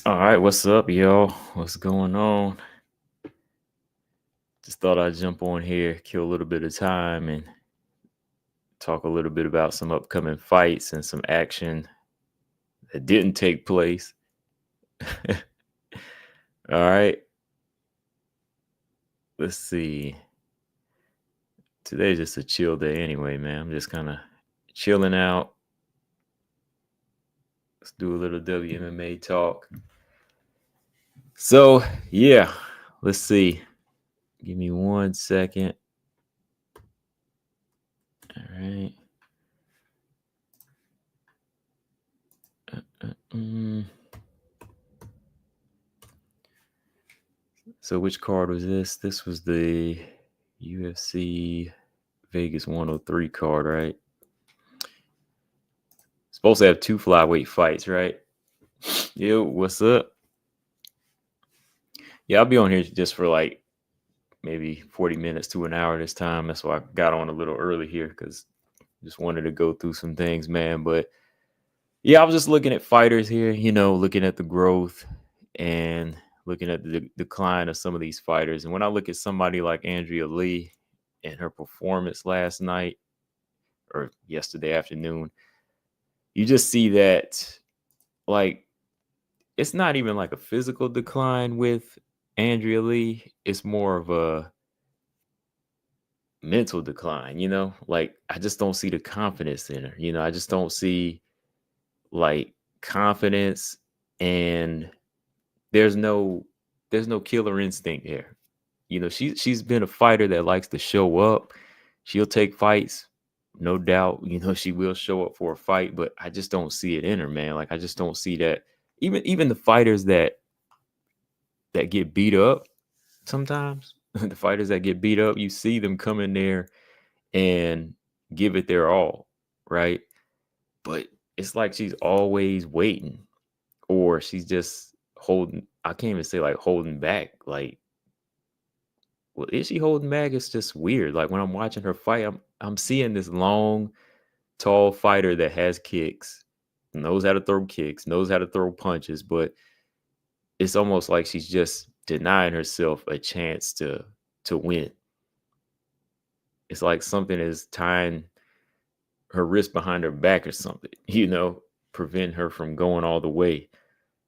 All right, what's up, y'all? What's going on? Just thought I'd jump on here, kill a little bit of time, and talk a little bit about some upcoming fights and some action that didn't take place. All right, let's see. Today's just a chill day anyway, man. I'm just kind of chilling out. Let's do a little WMMA talk. So, yeah, let's see. Give me 1 second. All right. So which card was this? This was the UFC Vegas 103 card, right? Supposed to have 2 flyweight fights, right? Yo, what's up? Yeah, I'll be on here just for like maybe 40 minutes to an hour this time. That's why I got on a little early here because just wanted to go through some things, man. But yeah, I was just looking at fighters here, looking at the growth and looking at the decline of some of these fighters. And when I look at somebody like Andrea Lee and her performance last night or yesterday afternoon, you just see that, like, it's not even like a physical decline with Andrea Lee. It's more of a mental decline, Like, I just don't see the confidence in her. I just don't see like confidence, and there's no killer instinct there. She's been a fighter that likes to show up. She'll take fights, no doubt. She will show up for a fight, but I just don't see it in her, man. Like, I just don't see that. Even the fighters that get beat up sometimes, the fighters that get beat up, you see them come in there and give it their all, right? But it's like she's always waiting, or she's just holding. I can't even say like holding back. Like, well, is she holding back? It's just weird. Like, when I'm watching her fight, I'm seeing this long, tall fighter that has kicks, knows how to throw kicks, knows how to throw punches, but it's almost like she's just denying herself a chance to win. It's like something is tying her wrist behind her back or something, prevent her from going all the way.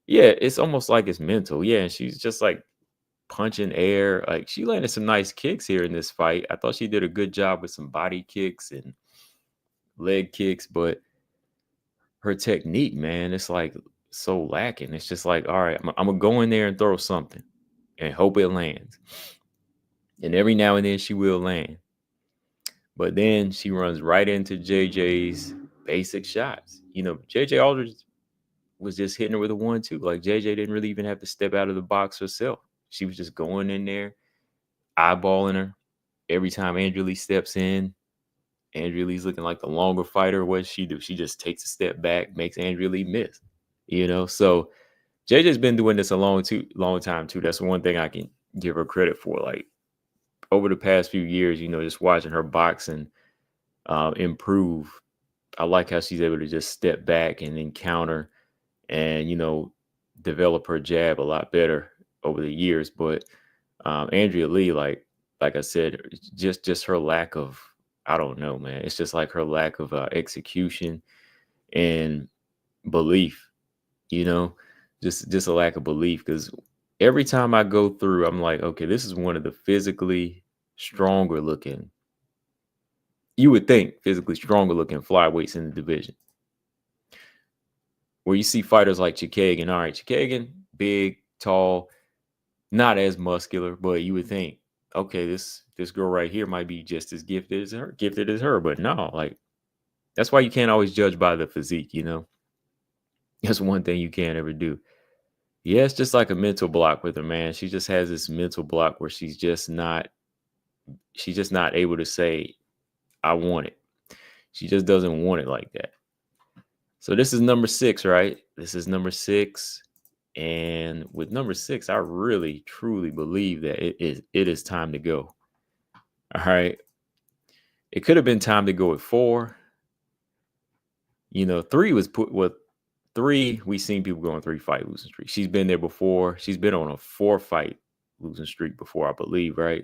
Yeah, it's almost like it's mental. Yeah, and she's just like punching air. Like, she landed some nice kicks here in this fight. I thought she did a good job with some body kicks and leg kicks, but her technique, man, it's like so lacking. It's just like, all right, I'm gonna go in there and throw something and hope it lands. And every now and then she will land. But then she runs right into JJ's basic shots. JJ Aldrich was just hitting her with a 1-2. Like, JJ didn't really even have to step out of the box herself. She was just going in there, eyeballing her. Every time Andrea Lee steps in, Andrea Lee's looking like the longer fighter. What does she do? She just takes a step back, makes Andrea Lee miss. So JJ's been doing this a long time too. That's one thing I can give her credit for. Like, over the past few years, just watching her boxing improve. I like how she's able to just step back and then counter and, develop her jab a lot better over the years. But Andrea Lee, like I said, just her lack of, I don't know, man. It's just like her lack of execution and belief, just a lack of belief. Because every time I go through, I'm like, okay, this is one of the physically stronger looking, you would think physically stronger looking flyweights in the division. Where you see fighters like Chikagan. All right, Chikagan, big, tall, not as muscular, but you would think, okay, this girl right here might be just as gifted as her. But no, like, that's why you can't always judge by the physique, That's one thing you can't ever do. Yeah, it's just like a mental block with her, man. She just has this mental block where she's just not able to say, I want it. She just doesn't want it like that. So this is number 6, right? This is number 6. And with number 6, I really, truly believe that it is time to go. All right. It could have been time to go at 4. 3 was 3, we seen people go on 3-fight losing streak. She's been there before. She's been on a 4-fight losing streak before, I believe, right?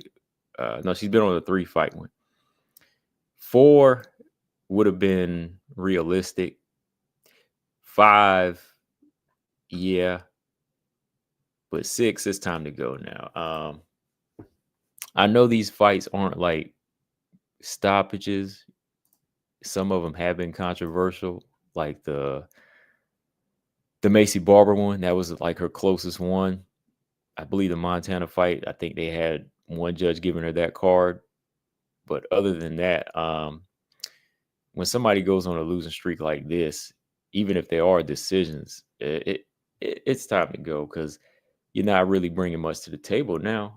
No, she's been on a 3-fight one. 4 would have been realistic. 5, yeah. But 6, it's time to go now. I know these fights aren't like stoppages. Some of them have been controversial, like the Macy Barber one. That was like her closest one. I believe the Montana fight, I think they had one judge giving her that card. But other than that, when somebody goes on a losing streak like this, even if there are decisions, it's time to go because you're not really bringing much to the table now.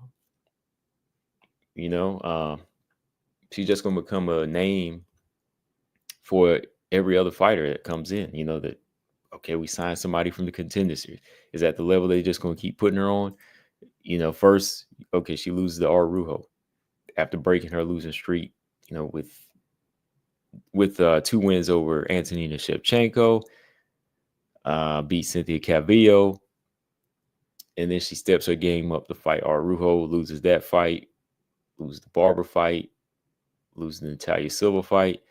You know, she's just going to become a name for every other fighter that comes in. You know, that, okay, we signed somebody from the Contender Series. Is that the level they're just going to keep putting her on? You know, first, okay, she loses to Arujo after breaking her losing streak, you know, with 2 wins over Valentina Shevchenko, beat Cynthia Calvillo, and then she steps her game up to fight Arujo, loses that fight, loses the Barber fight, loses the Natalia Silva fight,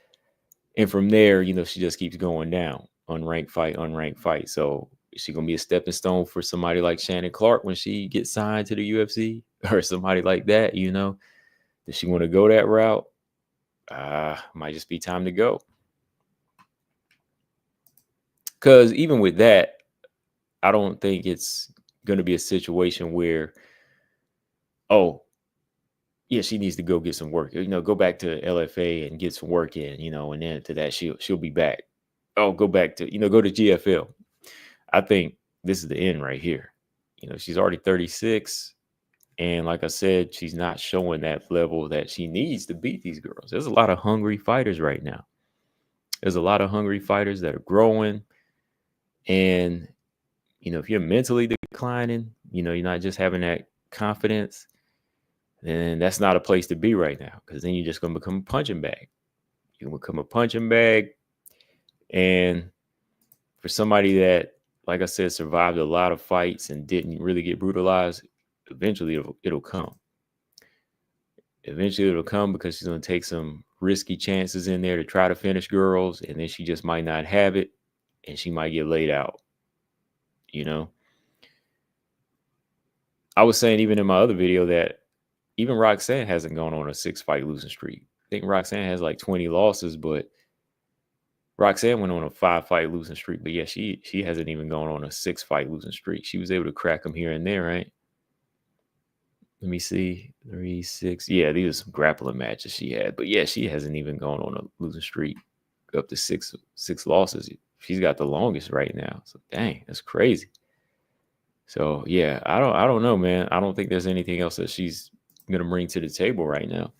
and from there, you know, she just keeps going down, unranked fight. So is she gonna be a stepping stone for somebody like Shannon Clark when she gets signed to the UFC or somebody like that? You know, does she want to go that route? Might just be time to go. Because even with that, I don't think it's going to be a situation where, oh, yeah, she needs to go get some work. You know, go back to LFA and get some work in. You know, and then to that she'll be back. Oh, go back to go to GFL. I think this is the end right here. You know, she's already 36, and like I said, she's not showing that level that she needs to beat these girls. There's a lot of hungry fighters right now. There's a lot of hungry fighters that are growing, and you know, if you're mentally declining, you know, you're not just having that confidence, then that's not a place to be right now, because then you're just going to become a punching bag. You become a punching bag. And for somebody that, like I said, survived a lot of fights and didn't really get brutalized, eventually it'll come. Eventually it'll come because she's going to take some risky chances in there to try to finish girls, and then she just might not have it, and she might get laid out, you know? I was saying even in my other video that even Roxanne hasn't gone on a 6-fight losing streak. I think Roxanne has like 20 losses, but Roxanne went on a 5-fight losing streak. But yeah, she hasn't even gone on a 6-fight losing streak. She was able to crack them here and there, right? Let me see. 3, 6. Yeah, these are some grappling matches she had. But yeah, she hasn't even gone on a losing streak up to six losses. She's got the longest right now. So dang, that's crazy. So yeah, I don't know, man. I don't think there's anything else that she's gonna bring to the table right now.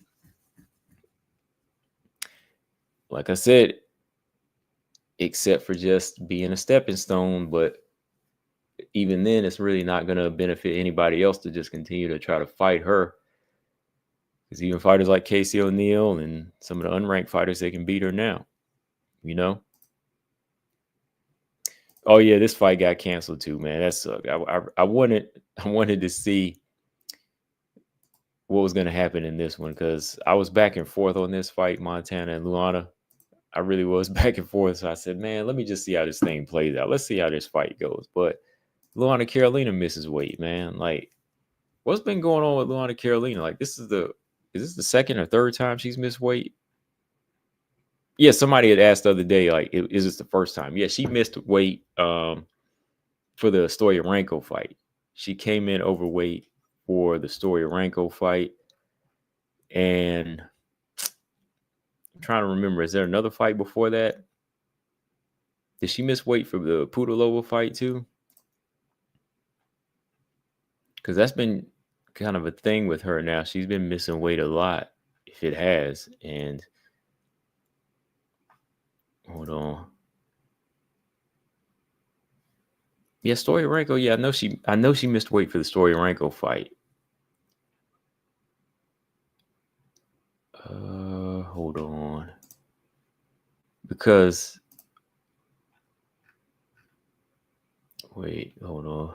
Like I said, except for just being a stepping stone, but even then, it's really not gonna benefit anybody else to just continue to try to fight her. Because even fighters like Casey O'Neill and some of the unranked fighters, they can beat her now. You know? Oh yeah, this fight got canceled too, man. That sucked. I wanted to see what was going to happen in this one, because I was back and forth on this fight, Montana and Luana. I really was back and forth. So I said, man, let me just see how this thing plays out. Let's see how this fight goes. But Luana Carolina misses weight, man. Like, what's been going on with Luana Carolina? Like, is this the second or third time she's missed weight? Yeah, somebody had asked the other day, like, is this the first time? Yeah, she missed weight for the Stoyarenko fight. She came in overweight for the Stoyarenko fight. And I'm trying to remember, is there another fight before that? Did she miss weight for the Pudilova fight too? Because that's been kind of a thing with her now. She's been missing weight a lot, if it has. And hold on. Yeah, Stoyarenko. Yeah, I know she missed weight for the Stoyarenko fight. Hold on. Because Wait, hold on.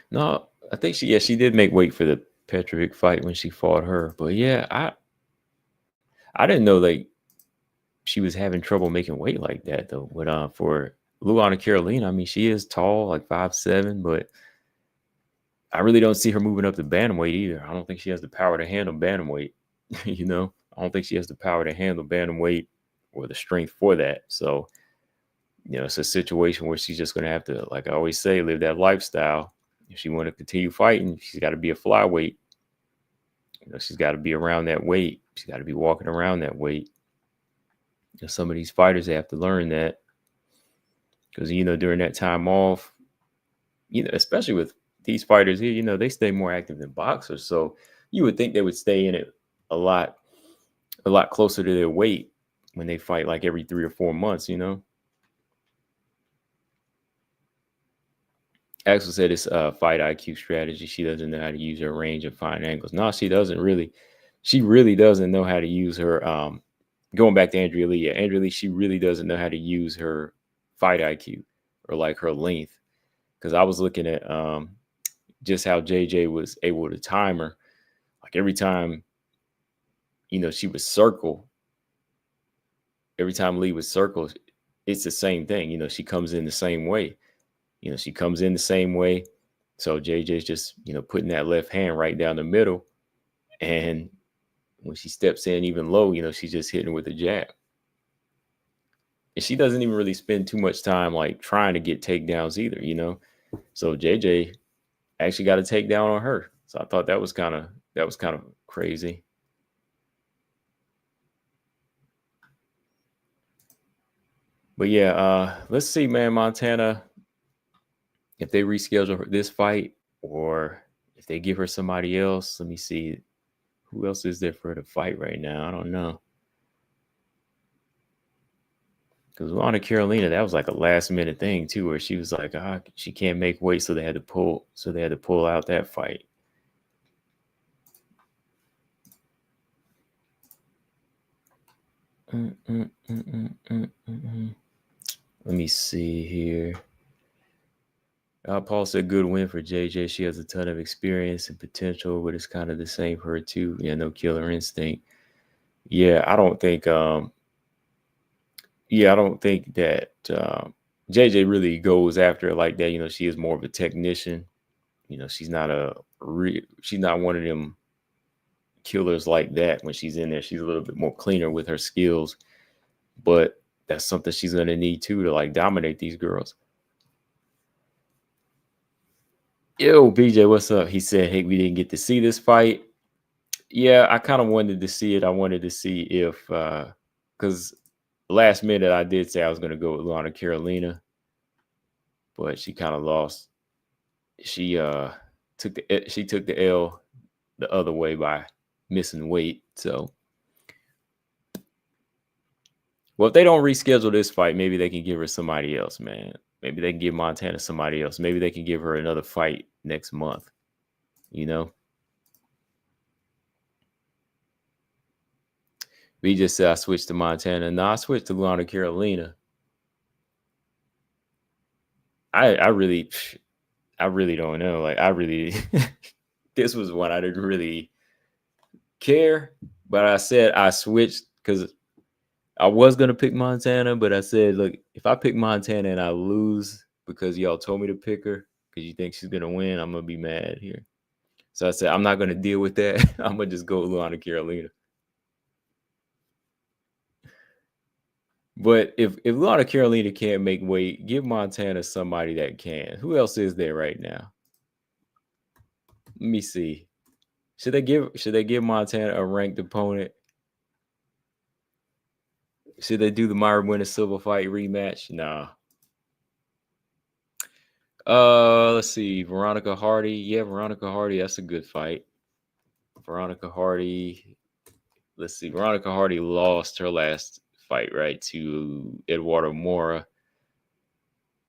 No, I think she did make weight for the Petrovic fight when she fought her. But yeah, I didn't know like she was having trouble making weight like that though. But for Luana Carolina, I mean, she is tall, like 5'7", but I really don't see her moving up to bantamweight either. I don't think she has the power to handle bantamweight. You know, I don't think she has the power to handle bantamweight or the strength for that. So, it's a situation where she's just going to have to, like I always say, live that lifestyle. If she want to continue fighting, she's got to be a flyweight. She's got to be around that weight. She's got to be walking around that weight. Some of these fighters, they have to learn that because, during that time off, especially with these fighters here, they stay more active than boxers. So you would think they would stay in it a lot closer to their weight when they fight like every 3 or 4 months, Axel said it's fight IQ strategy. She doesn't know how to use her range and find angles. No, she doesn't really. She really doesn't know how to use her. Going back to Andrea Lee, Andrea Lee, she really doesn't know how to use her fight IQ or like her length. Because I was looking at just how JJ was able to time her. Like every time, she would circle. Every time Lee would circle, it's the same thing. She comes in the same way. She comes in the same way. So JJ's just, putting that left hand right down the middle. And when she steps in even low, she's just hitting with a jab. And she doesn't even really spend too much time like trying to get takedowns either, So JJ actually got a takedown on her. So I thought that was kind of crazy. But yeah, let's see, man, Montana, if they reschedule this fight or if they give her somebody else. Let me see. Who else is there for her to fight right now? I don't know. Because Lana Carolina, that was like a last minute thing too, where she was like, she can't make weight, so they had to pull out that fight. Let me see here. Paul said, good win for JJ. She has a ton of experience and potential, but it's kind of the same for her too. Yeah, no killer instinct. Yeah, I don't think that JJ really goes after it like that. She is more of a technician. She's not she's not one of them killers like that. When she's in there, she's a little bit more cleaner with her skills. But that's something she's going to need too to like dominate these girls. Yo, BJ, what's up? He said, hey, we didn't get to see this fight. Yeah, I kind of wanted to see it. I wanted to see if, because last minute I did say I was going to go with Lana Carolina, but she kind of lost. She took the L the other way by missing weight. So, well, if they don't reschedule this fight, maybe they can give her somebody else, man. Maybe they can give Montana somebody else. Maybe they can give her another fight next month. We just said I switched to Montana. No, I switched to Lana Carolina. I really don't know. Like this was one I didn't really care, but I said I switched because I was gonna pick Montana, but I said, look, if I pick Montana and I lose because y'all told me to pick her because you think she's gonna win, I'm gonna be mad here. So I said I'm not gonna deal with that. I'm gonna just go with Lana Carolina. But if Lana Carolina can't make weight, give Montana somebody that can. Who else is there right now? Let me see. Should they give Montana a ranked opponent? Should they do the Myra Winner Silva fight rematch? Nah. Let's see. Veronica Hardy. Yeah, Veronica Hardy. That's a good fight. Veronica Hardy. Let's see. Veronica Hardy lost her last fight, right, to Eduardo Mora.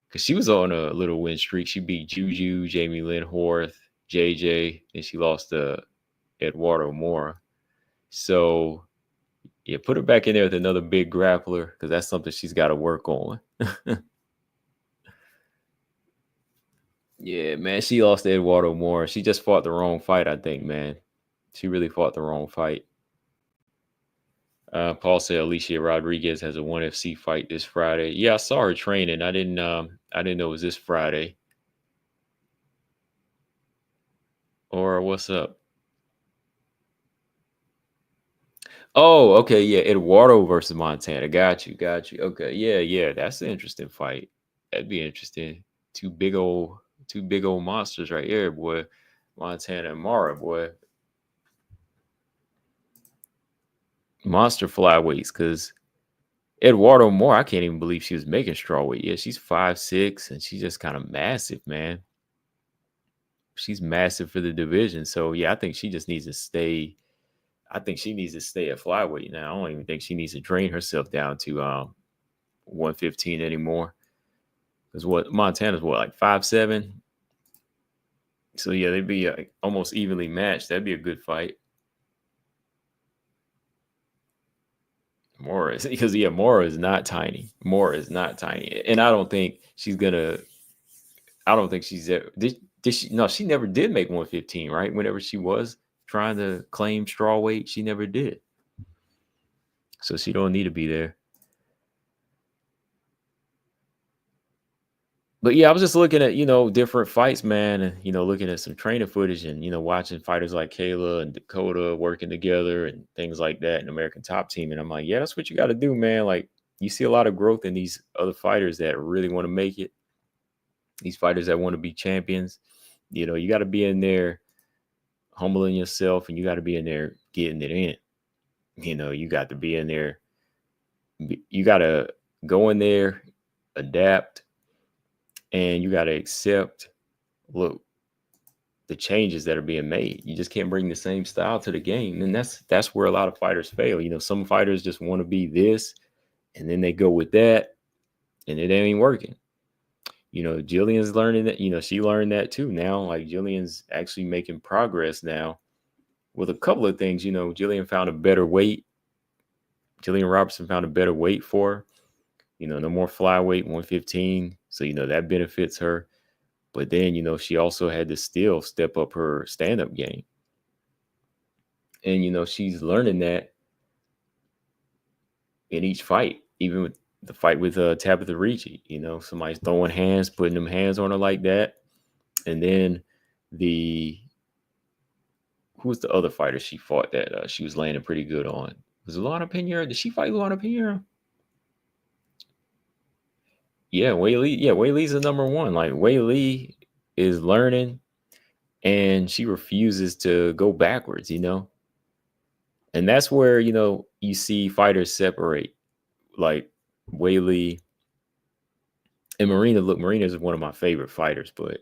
Because she was on a little win streak. She beat Juju, Jamie Lynn Horth, JJ, and she lost to Eduardo Mora. So yeah, put her back in there with another big grappler because that's something she's got to work on. Yeah, man, she lost to Eduardo Mora. She just fought the wrong fight, I think, man. She really fought the wrong fight. Paul said Alicia Rodriguez has a ONE FC fight this Friday. Yeah, I saw her training. I didn't know it was this Friday. Or what's up? Oh, okay, yeah, Eduardo versus Montana. Got you. Okay, yeah, that's an interesting fight. That'd be interesting. Two big old monsters right here, boy. Montana and Mara, boy. Monster flyweights, because Eduardo Moore, I can't even believe she was making strawweight. Yeah, she's 5'6", and she's just kind of massive, man. She's massive for the division. So yeah, I think she just needs to stay. I think she needs to stay at flyweight now. I don't even think she needs to drain herself down to 115 anymore. Because what Montana's like 5'7". So yeah, they'd be almost evenly matched. That'd be a good fight. Mora is because Mora is not tiny. And I don't think she's gonna. I don't think she's ever did she. No, she never did make 115. Right, whenever she was trying to claim straw weight, she never did. So she don't need to be there. But yeah, I was just looking at different fights, man, and looking at some training footage and watching fighters like Kayla and Dakota working together and things like that in American Top Team, and I'm like, yeah, that's what you got to do, man. Like you see a lot of growth in these other fighters that really want to make it. These fighters that want to be champions, you got to be in there humbling yourself, and you got to be in there getting it in. You got to be in there. You got to go in there, adapt. And you got to accept, look, the changes that are being made. You just can't bring the same style to the game. And that's where a lot of fighters fail. Some fighters just want to be this, and then they go with that, and it ain't working. Jillian's learning that, she learned that too. Now, like Jillian's actually making progress now with a couple of things. Jillian found a better weight. Jillian Robertson found a better weight for her. No more flyweight, 115. So, that benefits her. But then, she also had to still step up her stand-up game. And, she's learning that in each fight, even with the fight with Tabitha Ricci. Somebody's throwing hands, putting them hands on her like that. And then who's the other fighter she fought that she was landing pretty good on? Was it Luana Pinheiro? Did she fight Luana Pinheiro? Yeah, Weili. Yeah, Weili's the number one. Like Weili is learning, and she refuses to go backwards. And that's where you see fighters separate, like Weili and Marina. Look, Marina is one of my favorite fighters, but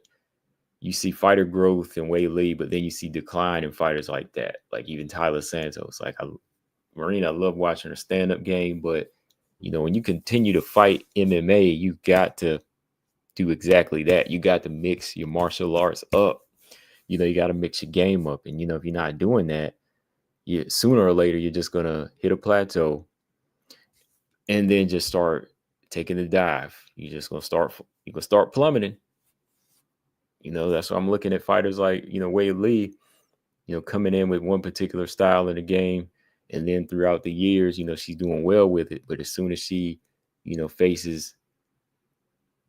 you see fighter growth in Weili, but then you see decline in fighters like that, like even Tyler Santos. Like Marina, I love watching her stand-up game, but when you continue to fight MMA, you got to do exactly that. You got to mix your martial arts up. You got to mix your game up. And, if you're not doing that, sooner or later, you're just going to hit a plateau and then just start taking the dive. You're going to start plummeting. That's why I'm looking at fighters like, Weili Lee, coming in with one particular style in the game. And then throughout the years, she's doing well with it. But as soon as she, faces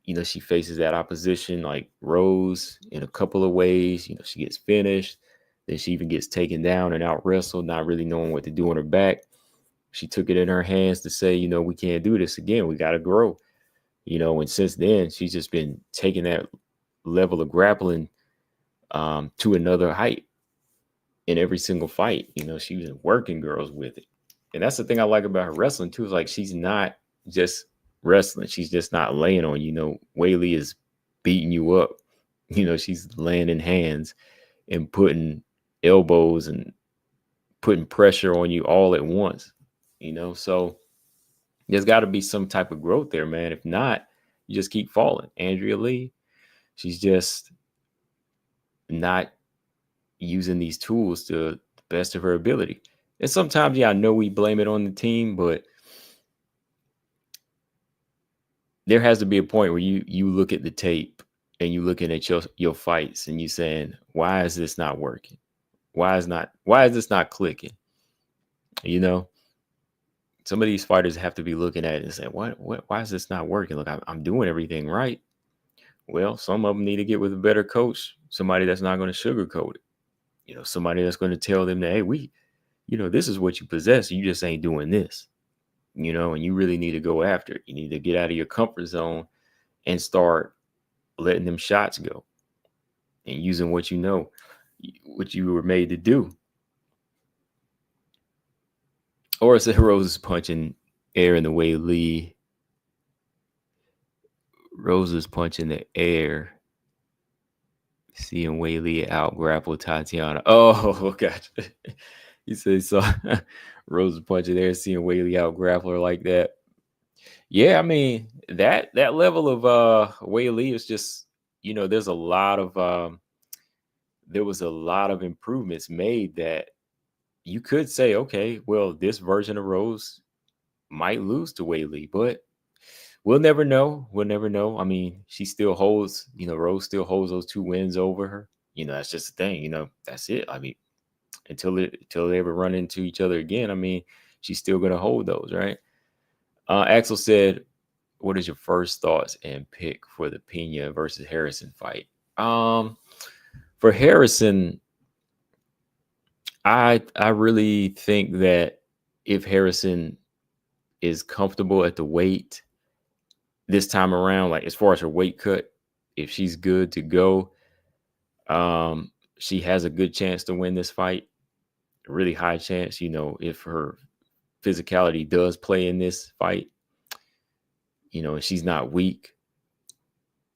that opposition like Rose in a couple of ways, she gets finished. Then she even gets taken down and out wrestled, not really knowing what to do on her back. She took it in her hands to say, we can't do this again. We got to grow. And since then, she's just been taking that level of grappling to another height. In every single fight, she was working girls with it. And that's the thing I like about her wrestling too, is like, she's not just wrestling. She's just not laying on, Weili is beating you up. She's landing hands and putting elbows and putting pressure on you all at once, so there's got to be some type of growth there, man. If not, you just keep falling. Andrea Lee, she's just not using these tools to best of her ability. And sometimes, yeah, I know we blame it on the team, but there has to be a point where you look at the tape and you looking at your fights and you saying, why is this not working? Why is this not clicking? You know, some of these fighters have to be looking at it and saying, why is this not working? Look, I'm doing everything right. Well, some of them need to get with a better coach, somebody that's not going to sugarcoat it. You know, somebody that's going to tell them that, hey, this is what you possess. You just ain't doing this, and you really need to go after it. You need to get out of your comfort zone and start letting them shots go and using what what you were made to do. Or it's Rose is punching air in the way Lee. Rose is punching the air. Seeing Whaley out grapple Tatiana. Oh, gosh. He says so. Rose is punching there, seeing Whaley out grapple her like that. Yeah, I mean, that level of Whaley is just, there's a lot of there was a lot of improvements made that you could say, okay, well, this version of Rose might lose to Whaley, but we'll never know. We'll never know. I mean, she still holds, Rose still holds those 2 wins over her. That's just the thing, that's it. I mean, until they ever run into each other again, I mean, she's still going to hold those, right? Axel said, what is your first thoughts and pick for the Pena versus Harrison fight? For Harrison, I really think that if Harrison is comfortable at the weight this time around, like as far as her weight cut, if she's good to go, she has a good chance to win this fight. A really high chance, if her physicality does play in this fight, and she's not weak,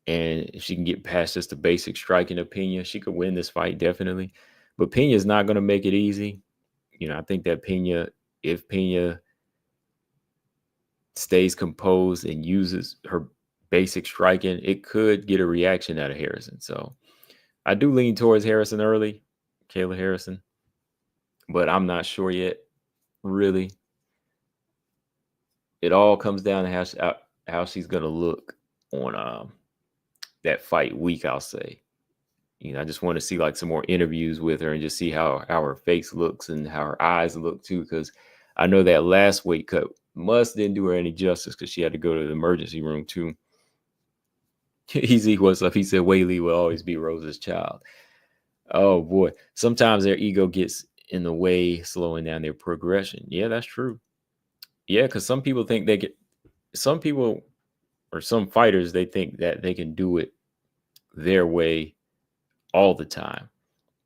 and if she can get past just the basic striking of Pena, she could win this fight definitely. But Pena is not going to make it easy. I think that if Pena stays composed and uses her basic striking, it could get a reaction out of Harrison. So I do lean towards Harrison early, Kayla Harrison, but I'm not sure yet, really. It all comes down to how she's going to look on that fight week, I'll say. I just want to see like some more interviews with her and just see how her face looks and how her eyes look too, because I know that last weight cut didn't do her any justice because she had to go to the emergency room too. Easy, what's up? He said Whaley will always be Rose's child. Oh boy, sometimes their ego gets in the way, slowing down their progression. Yeah, that's true. Yeah, because some people think some fighters, they think that they can do it their way all the time.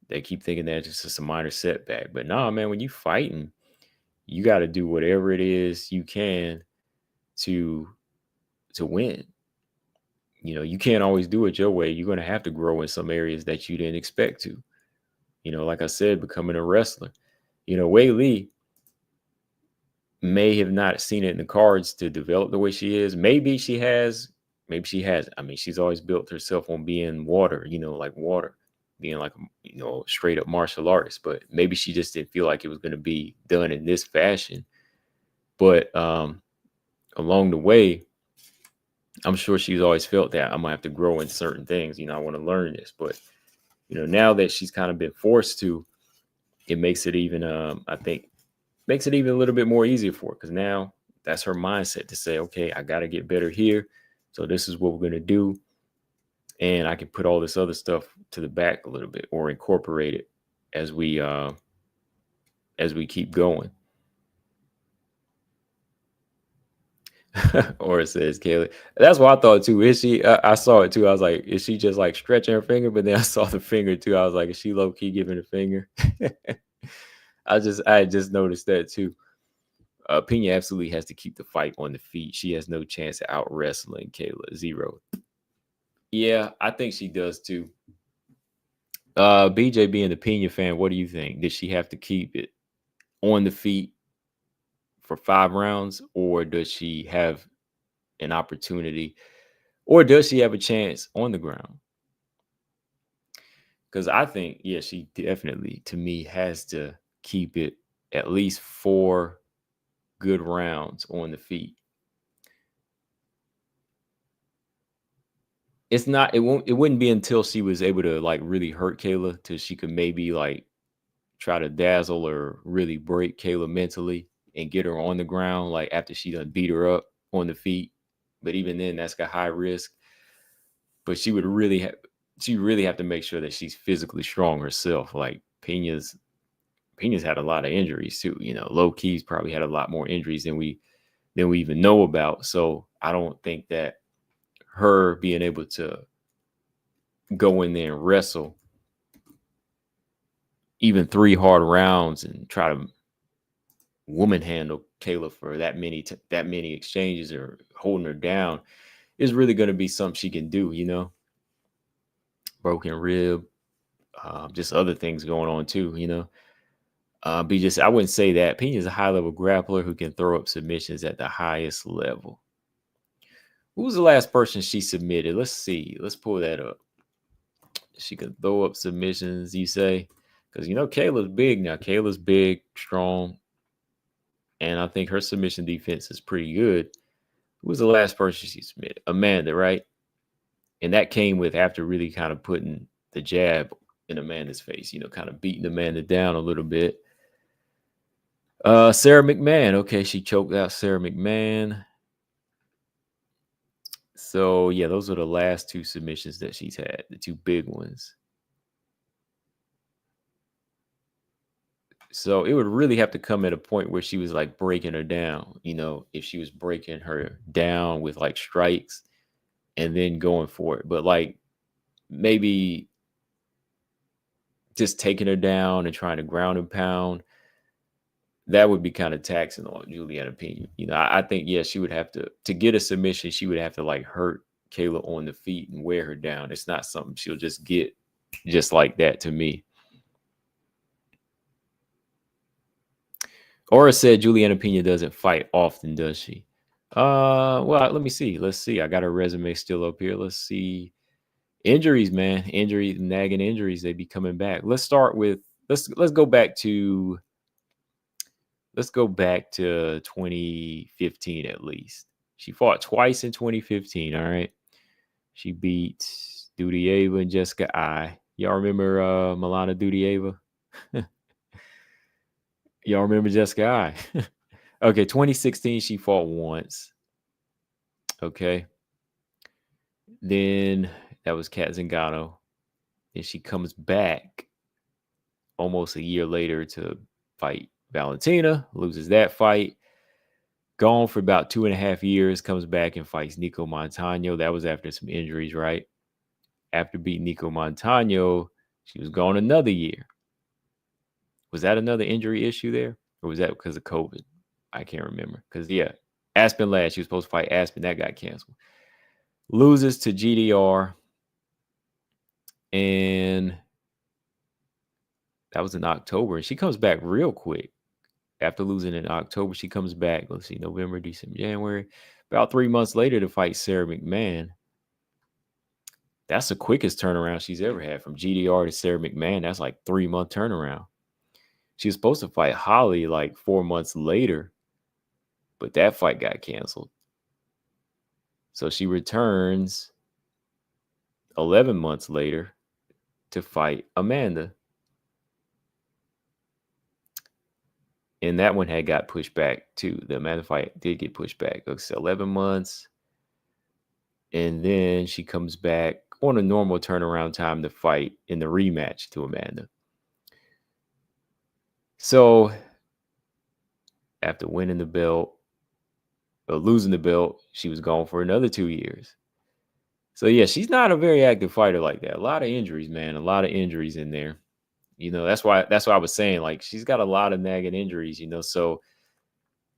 They keep thinking that it's just a minor setback. But nah, man, when you fighting, you got to do whatever it is you can to win. You can't always do it your way. You're going to have to grow in some areas that you didn't expect to. Like I said, becoming a wrestler. Wei Lee may have not seen it in the cards to develop the way she is. Maybe she has. Maybe she has. I mean, she's always built herself on being water, like water, being like, straight up martial artist. But maybe she just didn't feel like it was going to be done in this fashion. But along the way, I'm sure she's always felt that I'm going to have to grow in certain things. I want to learn this. But, now that she's kind of been forced to, it makes it even, I think, makes it even a little bit more easier for her, because now that's her mindset to say, okay, I got to get better here. So this is what we're going to do. And I can put all this other stuff to the back a little bit or incorporate it as we keep going. Or it says Kaylee. That's what I thought too. Is she? I saw it too. I was like, is she just like stretching her finger? But then I saw the finger too. I was like, is she low key giving a finger? I just noticed that too. Pena absolutely has to keep the fight on the feet. She has no chance of out wrestling Kayla. 0. Yeah, I think she does too. BJ being the Pena fan, what do you think? Did she have to keep it on the feet for 5 rounds, or does she have an opportunity, or does she have a chance on the ground? Because I think, yeah, she definitely, to me, has to keep it at least 4 good rounds on the feet. It wouldn't be until she was able to like really hurt Kayla till she could maybe like try to dazzle or really break Kayla mentally and get her on the ground, like after she done beat her up on the feet. But even then, that's got high risk. But she really have to make sure that she's physically strong herself. Like Pena's had a lot of injuries too. Low key's probably had a lot more injuries than we even know about. So I don't think that her being able to go in there and wrestle even 3 hard rounds and try to woman handle Kayla for that many exchanges or holding her down is really going to be something she can do. Broken rib, just other things going on too. But I wouldn't say that. Pena is a high level grappler who can throw up submissions at the highest level. Who was the last person she submitted? Let's see. Let's pull that up. She can throw up submissions, you say? Because Kayla's big now. Kayla's big, strong, and I think her submission defense is pretty good. Who was the last person she submitted? Amanda, right? And that came with after really kind of putting the jab in Amanda's face, kind of beating Amanda down a little bit. Sarah McMahon. Okay, she choked out Sarah McMahon. So, yeah, those are the last 2 submissions that she's had, the 2 big ones. So it would really have to come at a point where she was like breaking her down, if she was breaking her down with like strikes and then going for it. But like maybe just taking her down and trying to ground and pound, that would be kind of taxing on Juliana Pena. I think, yeah, she would have to get a submission, she would have to like hurt Kayla on the feet and wear her down. It's not something she'll just get just like that to me. Aura said Juliana Pena doesn't fight often, does she? Well, let me see. Let's see. I got her resume still up here. Let's see. Injuries, man. Nagging injuries, they be coming back. Let's start with let's go back to 2015 at least. She fought twice in 2015, all right? She beat Ditcheva and Jessica I. Y'all remember Milana Ditcheva? Y'all remember Jessica I? Okay, 2016, she fought once. Okay. Then that was Kat Zingano. Then she comes back almost a year later to fight Valentina, loses that fight. Gone for about 2.5 years, comes back and fights Nico Montano. That was after some injuries, right? After beating Nico Montano, she was gone another year. Was that another injury issue there? Or was that because of COVID? I can't remember. Because, yeah, Aspen last. She was supposed to fight Aspen. That got canceled. Loses to GDR. And that was in October. And she comes back real quick. After losing in October, she comes back. Let's see, November, December, January. About 3 months later to fight Sarah McMahon. That's the quickest turnaround she's ever had. From GDR to Sarah McMahon, that's like 3-month turnaround. She was supposed to fight Holly like 4 months later, but that fight got canceled. So she returns 11 months later to fight Amanda. And that one had got pushed back too. The Amanda fight did get pushed back. It's 11 months. And then she comes back on a normal turnaround time to fight in the rematch to Amanda. So after winning the belt, or losing the belt, she was gone for another 2 years. So yeah, she's not a very active fighter like that. A lot of injuries, man. A lot of injuries in there. That's why I was saying, like, she's got a lot of nagging injuries, so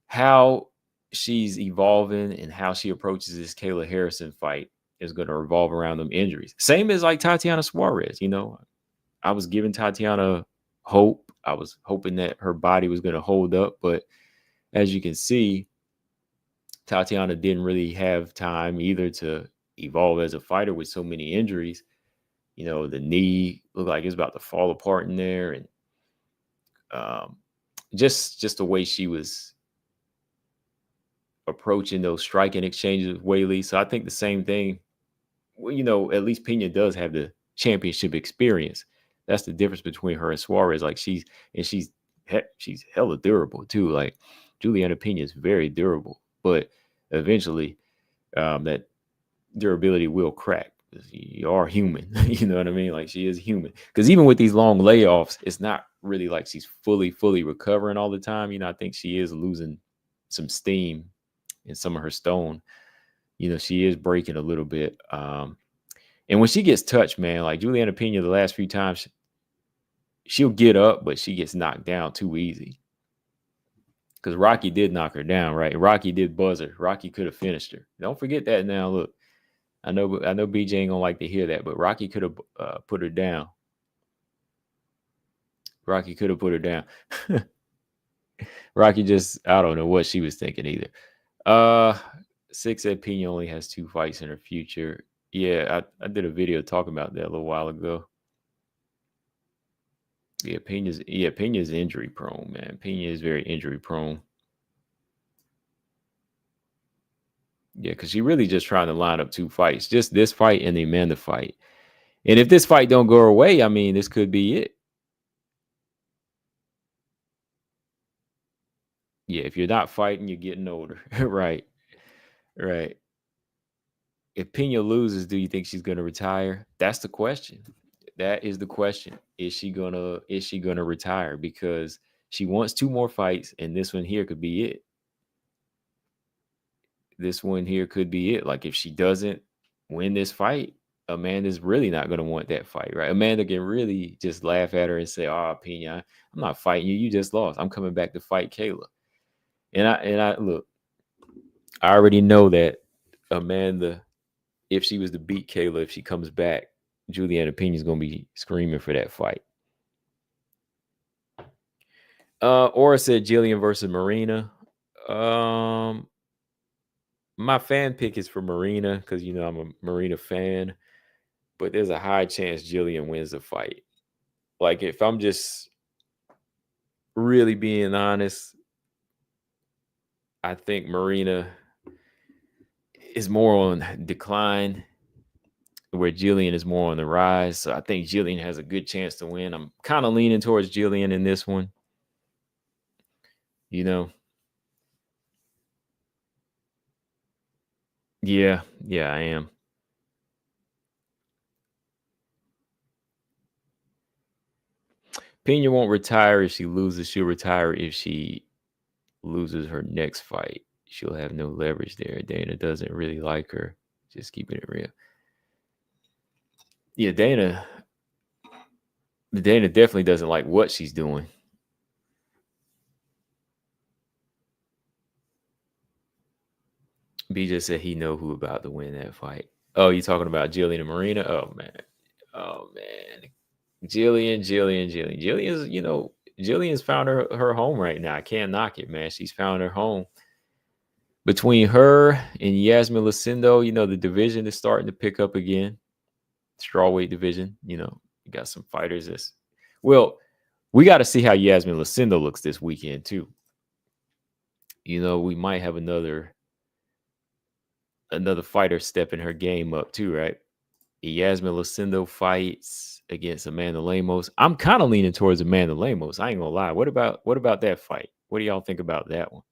how she's evolving and how she approaches this Kayla Harrison fight is going to revolve around them injuries. Same as like Tatiana Suarez, I was giving Tatiana hope. I was hoping that her body was going to hold up, but as you can see, Tatiana didn't really have time either to evolve as a fighter with so many injuries. The knee looked like it's about to fall apart in there. And Just the way she was approaching those striking exchanges with Whaley. So I think the same thing. Well, at least Pena does have the championship experience. That's the difference between her and Suarez. Like she's hella durable too. Like Juliana Pena is very durable, but eventually that durability will crack. You are human. You know what I mean? Like she is human. Because even with these long layoffs, it's not really like she's fully recovering all the time. I think she is losing some steam in some of her stone. She is breaking a little bit. And when she gets touched, man, like Juliana Pena, the last few times, she'll get up, but she gets knocked down too easy. Because Rocky did knock her down, right? Rocky did buzz her. Rocky could have finished her. Don't forget that now. Look, I know BJ ain't gonna like to hear that, but Rocky could have put her down. Rocky could have put her down. Rocky I don't know what she was thinking either. Six said Pena only has 2 fights in her future. Yeah, I did a video talking about that a little while ago. Yeah, Pena's injury prone, man. Pena is very injury prone. Yeah, because she really just trying to line up 2 fights. Just this fight and the Amanda fight. And if this fight don't go her way, I mean, this could be it. Yeah, if you're not fighting, you're getting older. Right. If Pena loses, do you think she's gonna retire? That's the question. That is the question. Is she gonna retire? Because she wants 2 more fights, and this one here could be it. This one here could be it. Like if she doesn't win this fight, Amanda's really not gonna want that fight, right? Amanda can really just laugh at her and say, "Oh, Pena, I'm not fighting you. You just lost. I'm coming back to fight Kayla." And I look, I already know that Amanda, if she was to beat Kayla, if she comes back, Juliana Pena is going to be screaming for that fight. Aura said Jillian versus Marina. My fan pick is for Marina because, I'm a Marina fan. But there's a high chance Jillian wins the fight. Like, if I'm just really being honest, I think Marina is more on decline, where Jillian is more on the rise. So I think Jillian has a good chance to win. I'm kind of leaning towards Jillian in this one. Yeah, I am. Pena won't retire if she loses. She'll retire if she loses her next fight. She'll have no leverage there. Dana doesn't really like her. Just keeping it real. Yeah, Dana definitely doesn't like what she's doing. B just said he know who about to win that fight. Oh, you talking about Jillian and Marina? Oh man. Jillian's, Jillian's found her home right now. I can't knock it, man. She's found her home. Between her and Yasmin Lucendo, the division is starting to pick up again. Strawweight division, you got some fighters we got to see how Yasmin Lucendo looks this weekend too. We might have another fighter stepping her game up too, right? Yasmin Lucendo fights against Amanda Lemos. I'm kind of leaning towards Amanda Lemos. I ain't gonna lie. What about that fight? What do y'all think about that one?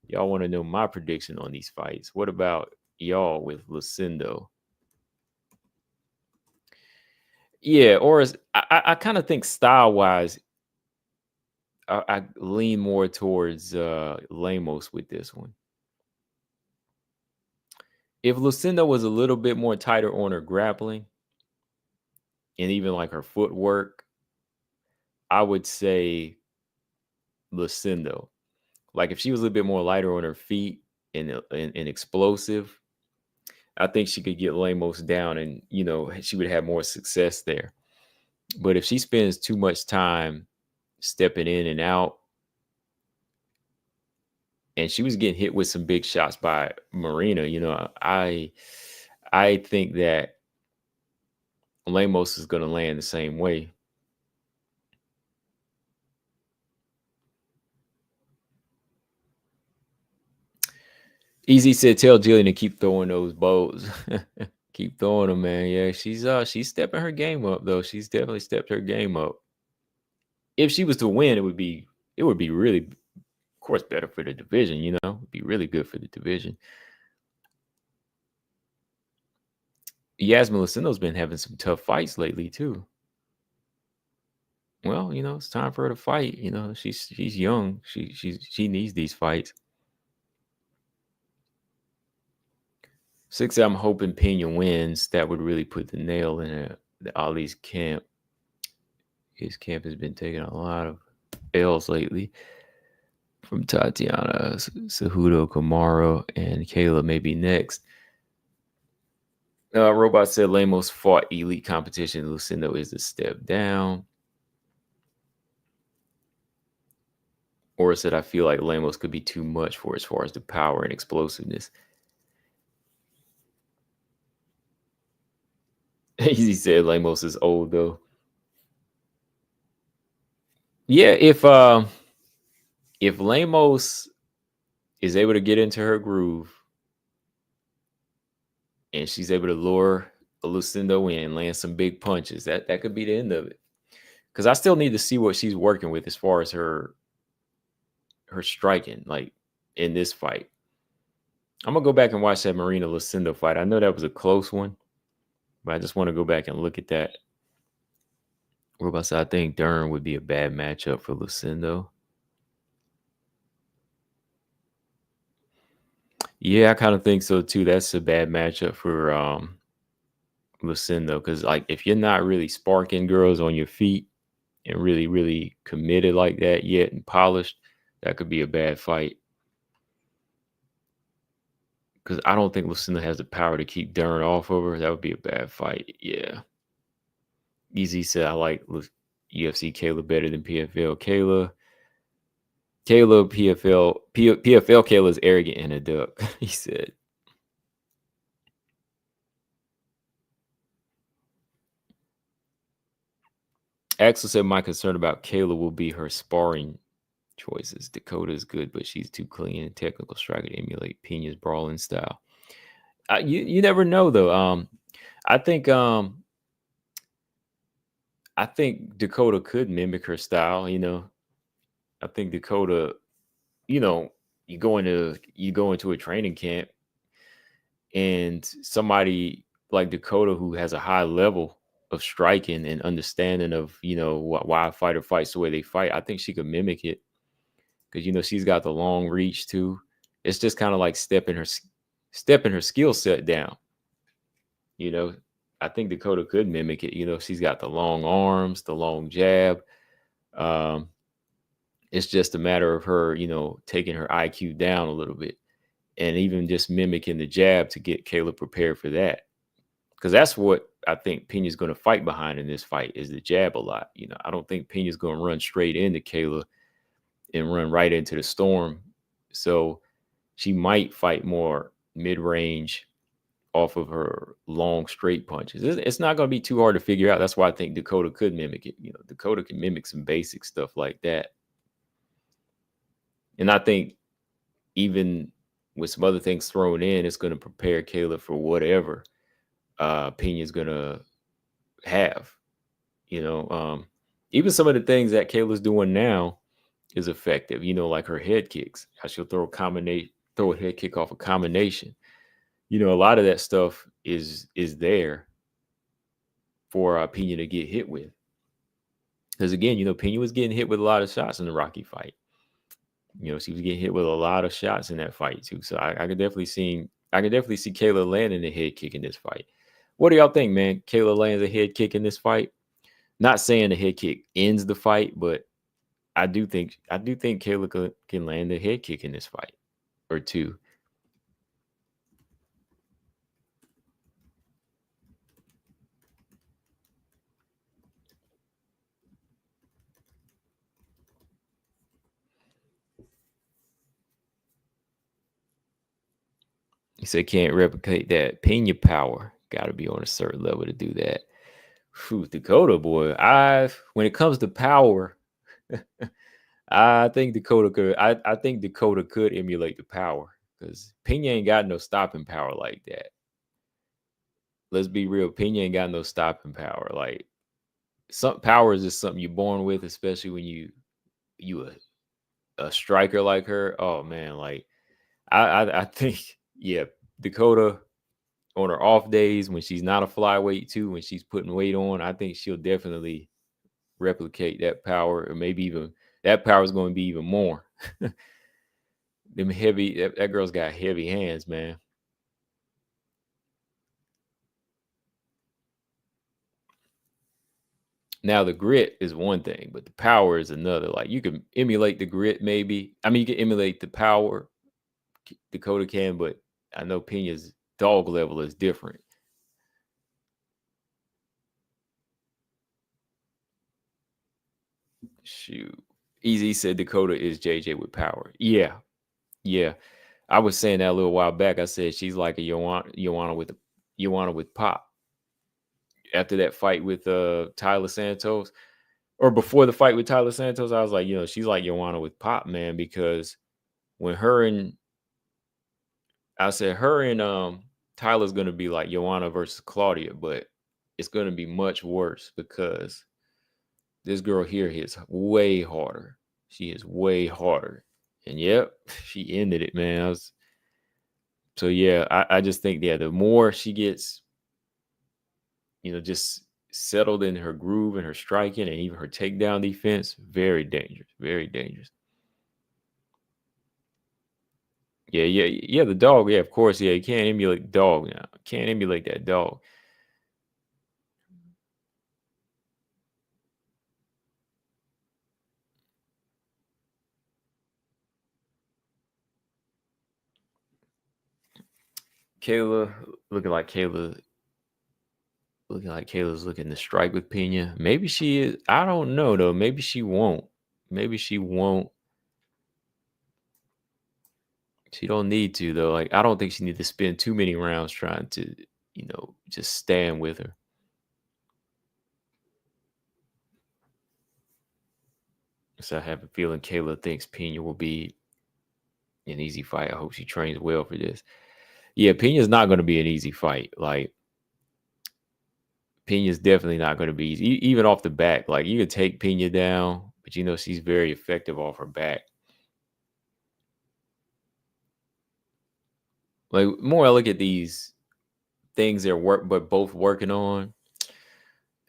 Y'all want to know my prediction on these fights? What about y'all with Lucendo? Yeah, or I kind of think style-wise, I lean more towards Lemos with this one. If Lucendo was a little bit more tighter on her grappling and even like her footwork, I would say Lucendo. Like if she was a little bit more lighter on her feet and explosive, I think she could get Lemos down and, she would have more success there. But if she spends too much time stepping in and out, and she was getting hit with some big shots by Marina, I think that Lemos is going to land the same way. Easy said, "Tell Jillian to keep throwing those bows. Keep throwing them, man. Yeah, she's stepping her game up though. She's definitely stepped her game up. If she was to win, it would be really, of course, better for the division. It'd be really good for the division. Yasmin Lucendo's been having some tough fights lately too. Well, it's time for her to fight. She's young. She needs these fights. 6, I'm hoping Pena wins. That would really put the nail in Ali's camp. His camp has been taking a lot of L's lately from Tatiana, Cejudo, Camaro, and Kayla maybe next. Robot said Lemos fought elite competition. Lucendo is a step down. Or said I feel like Lemos could be too much for as far as the power and explosiveness. He said Lemos is old though. Yeah, if Lemos is able to get into her groove and she's able to lure a Lucendo in, land some big punches, that could be the end of it. Because I still need to see what she's working with as far as her striking, like in this fight. I'm gonna go back and watch that Marina Lucendo fight. I know that was a close one, but I just want to go back and look at that. Robot said I think Dern would be a bad matchup for Lucendo. Yeah, I kind of think so too. That's a bad matchup for Lucendo because, like, if you're not really sparking girls on your feet and really, really committed like that yet and polished, that could be a bad fight. Because I don't think Lucendo has the power to keep Dern off of her. That would be a bad fight. Yeah. Easy said I like UFC Kayla better than PFL Kayla. PFL Kayla is arrogant and a duck. He said. Axel said my concern about Kayla will be her sparring choices. Dakota is good, but she's too clean and technical striker to emulate Pena's brawling style. You never know though. I think Dakota could mimic her style. I think Dakota. You go into a training camp, and somebody like Dakota who has a high level of striking and understanding of why a fighter fights the way they fight. I think she could mimic it because she's got the long reach too. It's just kind of like stepping her skill set down. I think Dakota could mimic it. She's got the long arms, the long jab. It's just a matter of her, taking her IQ down a little bit and even just mimicking the jab to get Kayla prepared for that. Because that's what I think Pena's going to fight behind in this fight is the jab a lot. I don't think Pena's going to run straight into Kayla and run right into the storm. So she might fight more mid-range off of her long straight punches. It's not going to be too hard to figure out. That's why I think Dakota could mimic it. Dakota can mimic some basic stuff like that. And I think even with some other things thrown in, it's going to prepare Kayla for whatever Pena's going to have. Even some of the things that Kayla's doing now is effective. Like her head kicks, how she'll throw a head kick off a combination. A lot of that stuff is there for Pena to get hit with. Because again, Pena was getting hit with a lot of shots in the Rocky fight. She was getting hit with a lot of shots in that fight too. So I could definitely see Kayla landing a head kick in this fight. What do y'all think, man? Kayla lands a head kick in this fight. Not saying the head kick ends the fight, but I do think Kayla can land a head kick in this fight or two. He said can't replicate that Pena power. Got to be on a certain level to do that. Whew, Dakota, boy. When it comes to power, I think Dakota could. I think Dakota could emulate the power because Pena ain't got no stopping power like that. Let's be real. Pena ain't got no stopping power. Like, some power is just something you're born with, especially when you a striker like her. Oh man, like I think, yeah, Dakota on her off days when she's not a flyweight too, when she's putting weight on, I think she'll definitely replicate that power, or maybe even that power is going to be even more. Them heavy, that girl's got heavy hands, man. Now the grit is one thing, but the power is another. Like, you can emulate the grit, maybe. I mean, you can emulate the power. Dakota can, but I know Pena's dog level is different. Shoot. Easy said Dakota is JJ with power. Yeah. Yeah. I was saying that a little while back. I said she's like a Joanna with pop. After that fight with Tyler Santos, or before the fight with Tyler Santos, I was like, she's like Joanna with pop, man, because when I said her and Tyler's gonna be like Joanna versus Claudia, but it's gonna be much worse because this girl here hits way harder. She is way harder. And yep, she ended it, man. So yeah, I just think, yeah, the more she gets, just settled in her groove and her striking and even her takedown defense, very dangerous, very dangerous. Yeah, the dog, yeah, of course, yeah, you can't emulate the dog now. Can't emulate that dog. Kayla looking like Kayla looking like Kayla's looking to strike with Pena. Maybe she is. I don't know though. Maybe she won't. Maybe she won't. She don't need to though. Like, I don't think she need to spend too many rounds trying to, just stand with her. So I have a feeling Kayla thinks Pena will be an easy fight. I hope she trains well for this. Yeah, Pena's not going to be an easy fight. Like, Pena's definitely not going to be easy. Even off the back. Like, you could take Pena down, but she's very effective off her back. Like, more I look at these things but both working on,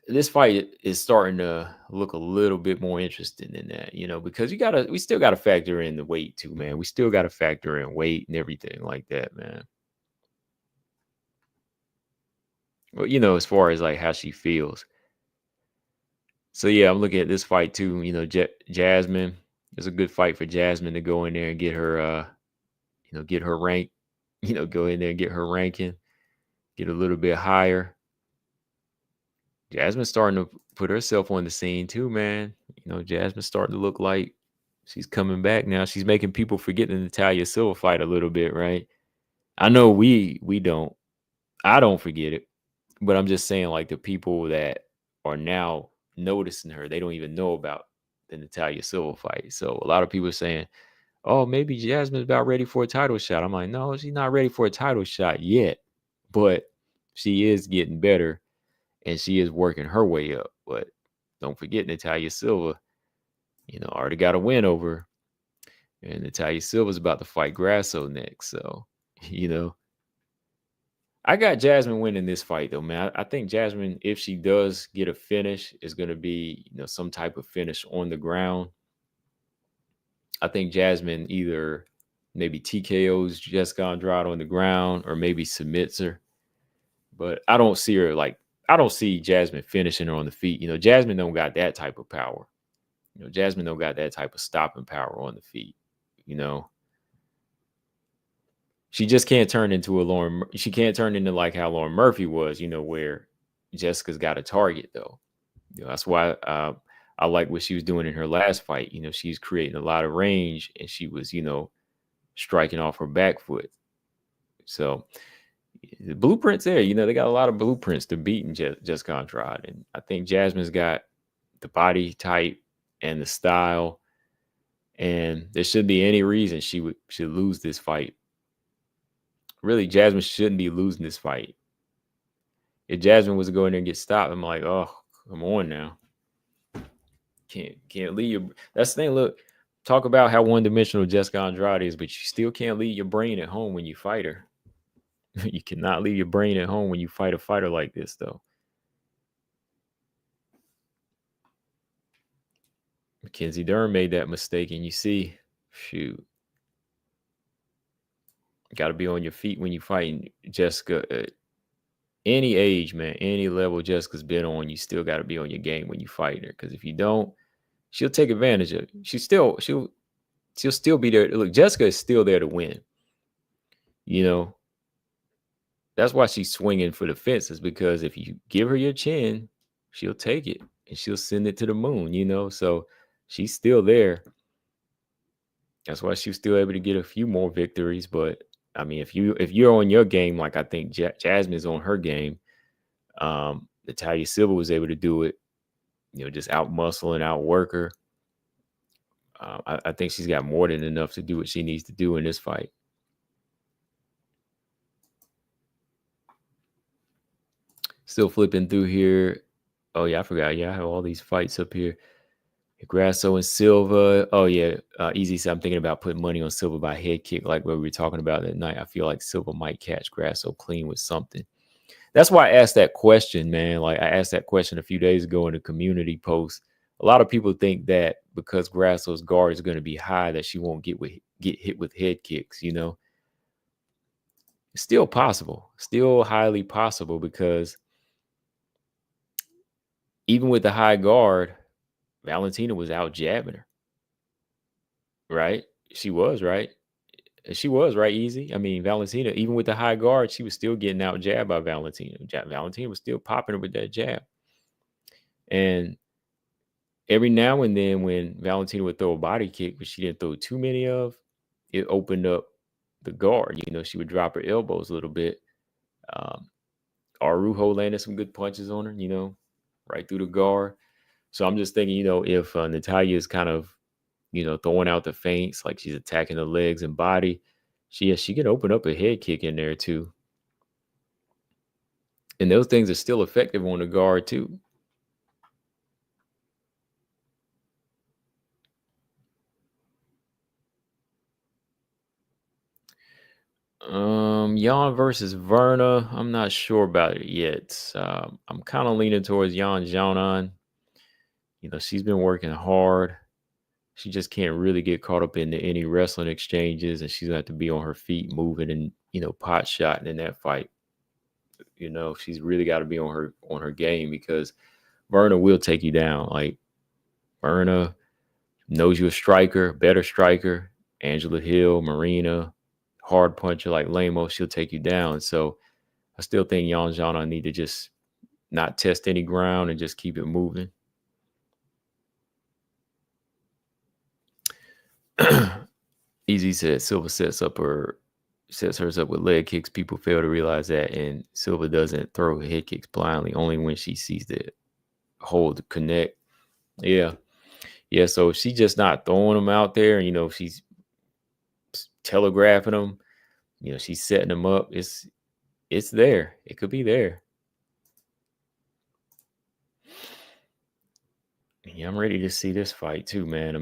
this fight is starting to look a little bit more interesting than that, because we still gotta factor in the weight too, man. We still gotta factor in weight and everything like that, man. Well, as far as like how she feels. So yeah, I'm looking at this fight too. Jasmine. It's a good fight for Jasmine to go in there and get her get her rank, go in there and get her ranking, get a little bit higher. Jasmine's starting to put herself on the scene too, man. Jasmine's starting to look like she's coming back now. She's making people forget the Natalia Silva fight a little bit, right? I know we don't. I don't forget it, but I'm just saying, like, the people that are now noticing her, they don't even know about the Natalia Silva fight. So a lot of people are saying, "Oh, maybe Jasmine's about ready for a title shot." I'm like, no, she's not ready for a title shot yet, but she is getting better. And she is working her way up. But don't forget, Natalia Silva, already got a win over her. And Natalia Silva's about to fight Grasso next. So, I got Jasmine winning this fight, though, man. I think Jasmine, if she does get a finish, is going to be, some type of finish on the ground. I think Jasmine either maybe TKOs Jessica Andrade on the ground or maybe submits her. But I don't see Jasmine finishing her on the feet. Jasmine don't got that type of power. Jasmine don't got that type of stopping power on the feet. She just can't turn into she can't turn into like how Lauren Murphy was, where Jessica's got a target though. That's why I like what she was doing in her last fight. She's creating a lot of range and she was, striking off her back foot. So the blueprints there, they got a lot of blueprints to beating Jessica Andrade. And I think Jasmine's got the body type and the style. And there shouldn't be any reason she should lose this fight. really, Jasmine shouldn't be losing this fight. If Jasmine was to go in there and get stopped, I'm like, oh, come on now. Can't leave your. That's the thing. Look, talk about how one-dimensional Jessica Andrade is, but you still can't leave your brain at home when you fight her. You cannot leave your brain at home when you fight a fighter like this, though. Mackenzie Dern made that mistake, and you see, shoot, got to be on your feet when you fighting Jessica. Any age, man, any level Jessica's been on, you still got to be on your game when you fight her. Because if you don't, she'll take advantage of it. She'll still be there. Look, Jessica is still there to win. You know, that's why she's swinging for the fences, because if you give her your chin, she'll take it and she'll send it to the moon, you know? So she's still there. That's why she was still able to get a few more victories. But I mean, if you're on your game, like I think Jasmine's on her game, Natalia Silva was able to do it, you know, just out muscle and outwork her. I think she's got more than enough to do what she needs to do in this fight. Still flipping through here. Oh yeah, I forgot. Yeah, I have all these fights up here. Grasso and Silva. Oh yeah, Easy said I'm thinking about putting money on Silva by head kick, like what we were talking about that night. I feel like Silva might catch Grasso clean with something. That's why I asked that question, man. Like I asked that question a few days ago in a community post. A lot of people think that because Grasso's guard is going to be high, that she won't get hit with head kicks. You know, it's still possible, still highly possible, because even with the high guard, Valentina was out jabbing her. Right? She was right. She was right. Easy. I mean, Valentina, even with the high guard, she was still getting out jabbed by Valentina. Valentina was still popping her with that jab. And every now and then, when Valentina would throw a body kick, but she didn't throw too many of, it opened up the guard. You know, she would drop her elbows a little bit. Arujo landed some good punches on her, you know, right through the guard. So I'm just thinking, you know, if Natalia is kind of, you know, throwing out the feints, like she's attacking the legs and body, she can open up a head kick in there too. And those things are still effective on the guard too. Jan versus Verna. I'm not sure about it yet. I'm kind of leaning towards Jan Xiaonan. You know, she's been working hard. She just can't really get caught up into any wrestling exchanges, and she's gonna have to be on her feet, moving and, you know, pot shotting in that fight. You know, she's really got to be on her game, because Verna will take you down. Like, Verna knows you're a striker, better striker. Angela Hill, Marina, hard puncher like Lemos, she'll take you down. So I still think Yan Zhana need to just not test any ground and just keep it moving. Easy said Silva sets hers up with leg kicks. People fail to realize that, and Silva doesn't throw head kicks blindly, only when she sees the hold to connect. Yeah. So if she's just not throwing them out there, and, you know, she's telegraphing them, you know, she's setting them up. It's there. It could be there. Yeah, I'm ready to see this fight too, man.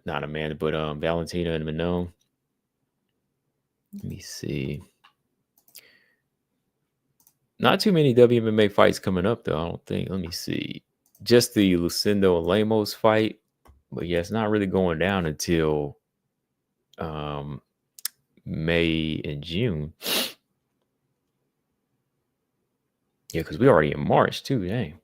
Valentina and Manon. Let me see. Not too many WMMA fights coming up, though, I don't think. Let me see. Just the Lucendo and Lemos fight. But yeah, it's not really going down until May and June. Yeah, because we're already in March too. Dang.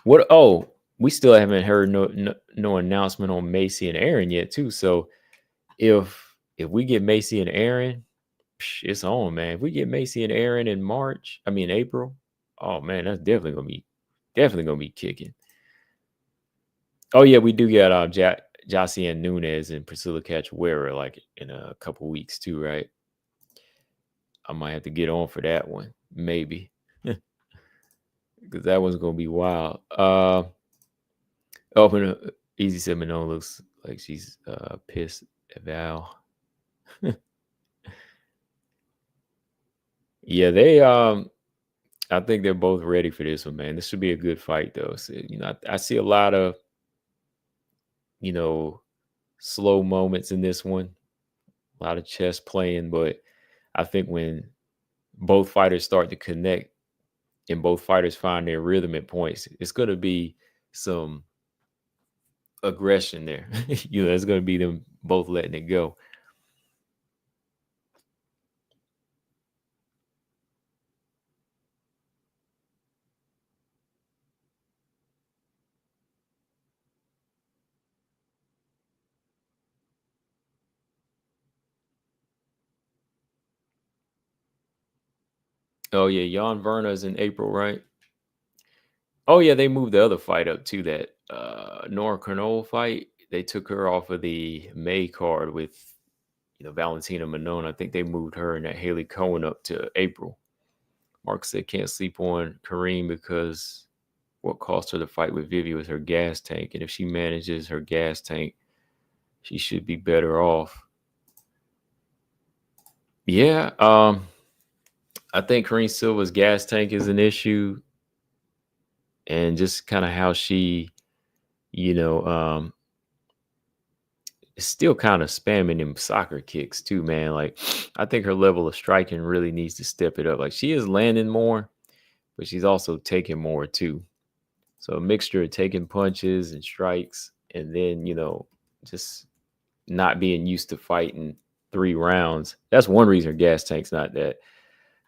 What? Oh, we still haven't heard no announcement on Macy and Aaron yet, too. So if we get Macy and Aaron, it's on, man. If we get Macy and Aaron in April, oh man, that's definitely gonna be kicking. Oh yeah, we do get Josiane Nunes and Priscilla Cachoeira like in a couple weeks too, right? I might have to get on for that one, maybe, because that one's gonna be wild. Easy said Manon looks like she's pissed at Val. Yeah, they I think they're both ready for this one, man. This should be a good fight though. So, I see a lot of, you know, slow moments in this one, a lot of chess playing, but I think when both fighters start to connect and both fighters find their rhythm at points, it's going to be some aggression there. It's going to be them both letting it go. Oh yeah, Jan Verna's in April, right? Oh yeah, they moved the other fight up to that Nora Cornell fight. They took her off of the May card with Valentina Manon. I think they moved her and that Haley Cohen up to April. Mark said can't sleep on Kareem because what cost her the fight with Vivi was her gas tank, and if she manages her gas tank, she should be better off. Yeah, I think Kareem Silva's gas tank is an issue, and just kind of how she, you know, is still kind of spamming them soccer kicks too, man. Like, I think her level of striking really needs to step it up. Like, she is landing more, but she's also taking more too. So a mixture of taking punches and strikes, and then just not being used to fighting 3 rounds. That's one reason her gas tank's not that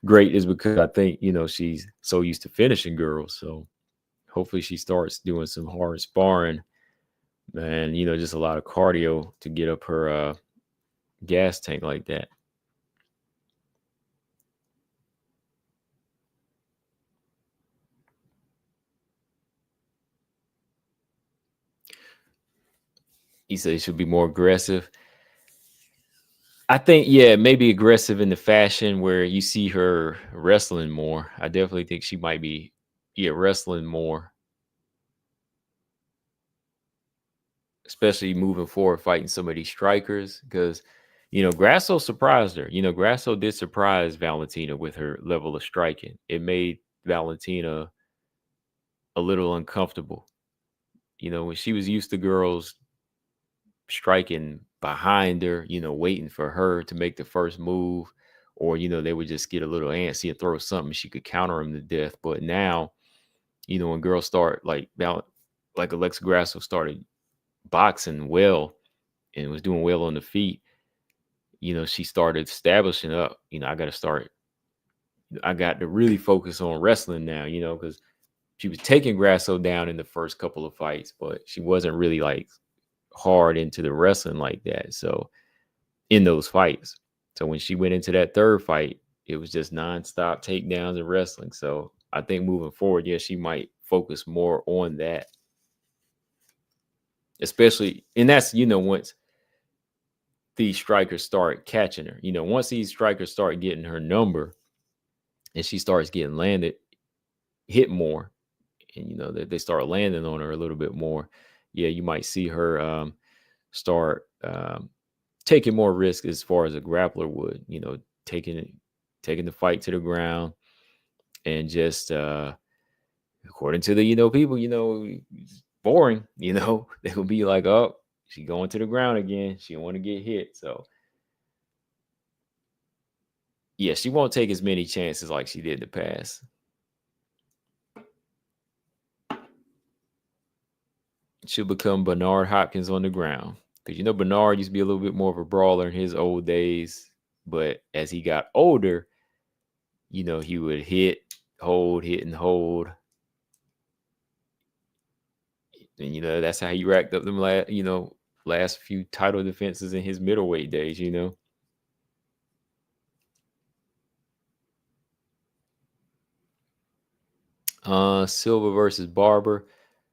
great, is because I think she's so used to finishing girls. So hopefully she starts doing some hard sparring, and just a lot of cardio to get up her gas tank like that. He said he should be more aggressive. I think, yeah, maybe aggressive in the fashion where you see her wrestling more. I definitely think she might be, yeah, wrestling more, especially moving forward, fighting some of these strikers. Because, Grasso surprised her. Grasso did surprise Valentina with her level of striking. It made Valentina a little uncomfortable. When she was used to girls striking behind her, waiting for her to make the first move, or they would just get a little antsy and throw something she could counter them to death. But now, when girls start like Alexa Grasso started boxing well and was doing well on the feet, she started establishing up. I got to really focus on wrestling now, because she was taking Grasso down in the first couple of fights, but she wasn't really like hard into the wrestling like that. So in those fights. So when she went into that third fight, it was just nonstop takedowns and wrestling. So I think moving forward, yeah, she might focus more on that. Especially, and that's, once these strikers start catching her. Once these strikers start getting her number and she starts getting landed, hit more, and they start landing on her a little bit more, yeah, you might see her start taking more risk as far as a grappler would, taking the fight to the ground, and just according to the people, it's boring. They will be like, oh, she going to the ground again. She don't want to get hit. So yeah, she won't take as many chances like she did in the past. She'll become Bernard Hopkins on the ground, because Bernard used to be a little bit more of a brawler in his old days, but as he got older, he would hit, hold, hit, and hold. And that's how he racked up them last few title defenses in his middleweight days. Silva versus Barber.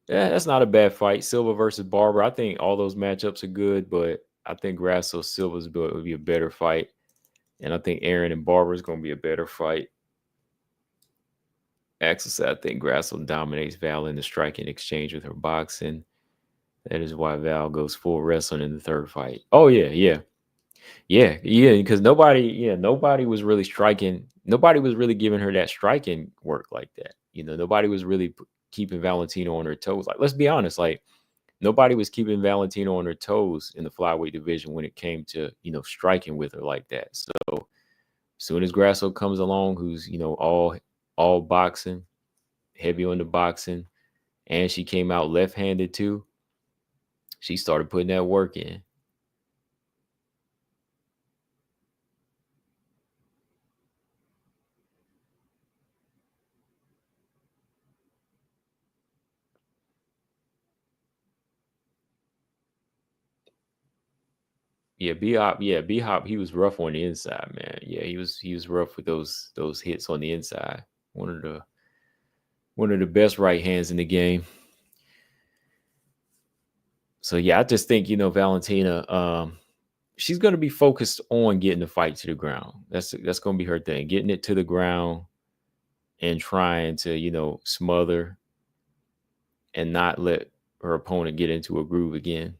Yeah, that's not a bad fight. Silva versus Barber. I think all those matchups are good, but I think Grasso Silva's would be a better fight. And I think Aaron and Barber is going to be a better fight. Axel said, I think Grasso dominates Val in the striking exchange with her boxing. That is why Val goes full wrestling in the third fight. Oh, yeah, yeah. Yeah, because nobody was really striking. Nobody was really giving her that striking work like that. Nobody was really keeping Valentina on her toes. Like, let's be honest, like nobody was keeping Valentina on her toes in the flyweight division when it came to striking with her like that. So as soon as Grasso comes along, who's all boxing, heavy on the boxing, and she came out left-handed too, she started putting that work in. B Hop, he was rough on the inside, man. Yeah, he was rough with those hits on the inside. One of the best right hands in the game. So yeah, I just think Valentina, she's gonna be focused on getting the fight to the ground. That's gonna be her thing, getting it to the ground and trying to smother and not let her opponent get into a groove again.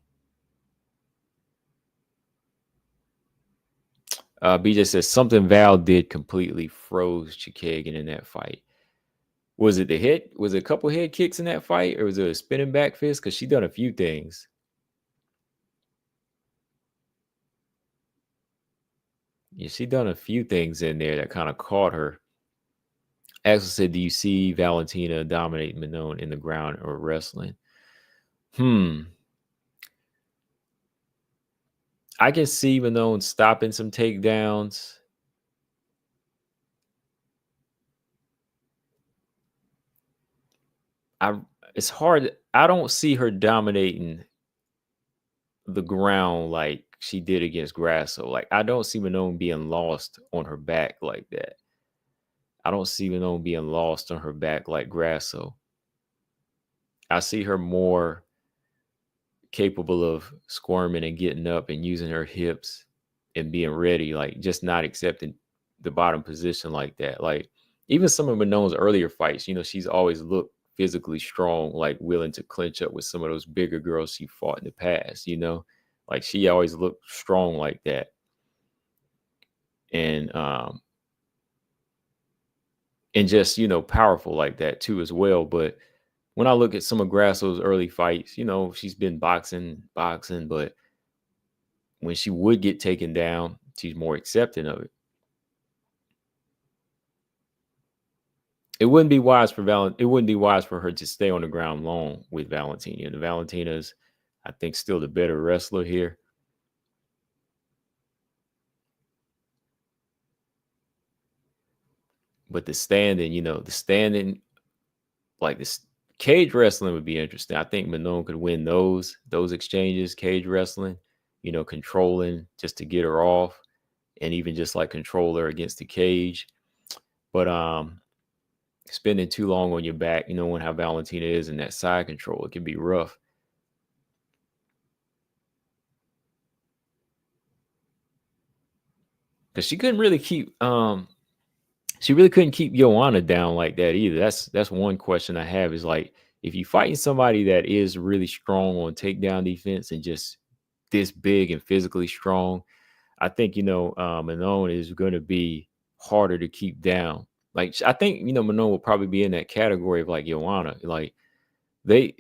BJ says something Val did completely froze Chikagan in that fight. Was it the hit? Was it a couple head kicks in that fight, or was it a spinning back fist? Because she done a few things. Yeah, she done a few things in there that kind of caught her. Axel said, "Do you see Valentina dominating Manon in the ground or wrestling?" I can see Manon stopping some takedowns. It's hard. I don't see her dominating the ground like she did against Grasso. Like, I don't see Manon being lost on her back like that. I don't see Manon being lost on her back like Grasso. I see her more capable of squirming and getting up and using her hips and being ready, like just not accepting the bottom position like that. Like, even some of Manon's earlier fights, she's always looked physically strong, like willing to clinch up with some of those bigger girls she fought in the past, like she always looked strong like that. And just powerful like that too as well. But when I look at some of Grasso's early fights, she's been boxing, but when she would get taken down, she's more accepting of it. It wouldn't be wise for her to stay on the ground long with Valentina. The Valentina's, I think, still the better wrestler here. But the standing, like this cage wrestling would be interesting. I think Manon could win those exchanges, cage wrestling, controlling just to get her off, and even just like control her against the cage. But spending too long on your back, knowing how Valentina is in that side control, it can be rough. Because she couldn't really keep she really couldn't keep Joanna down like that either. That's one question I have, is like, if you're fighting somebody that is really strong on takedown defense and just this big and physically strong, I think Manon is going to be harder to keep down. Like, I think Manon will probably be in that category of like Joanna. Like, they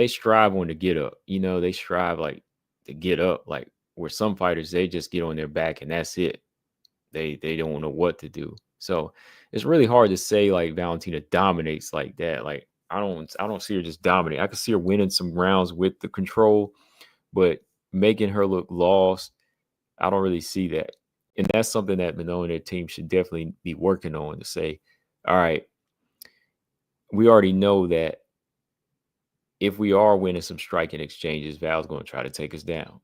strive on to get up. They strive like to get up. Like, where some fighters, they just get on their back and that's it. They don't know what to do. So it's really hard to say like Valentina dominates like that. Like, I don't see her just dominate. I can see her winning some rounds with the control, but making her look lost, I don't really see that. And that's something that Manon and their team should definitely be working on, to say, all right, we already know that if we are winning some striking exchanges, Val's going to try to take us down.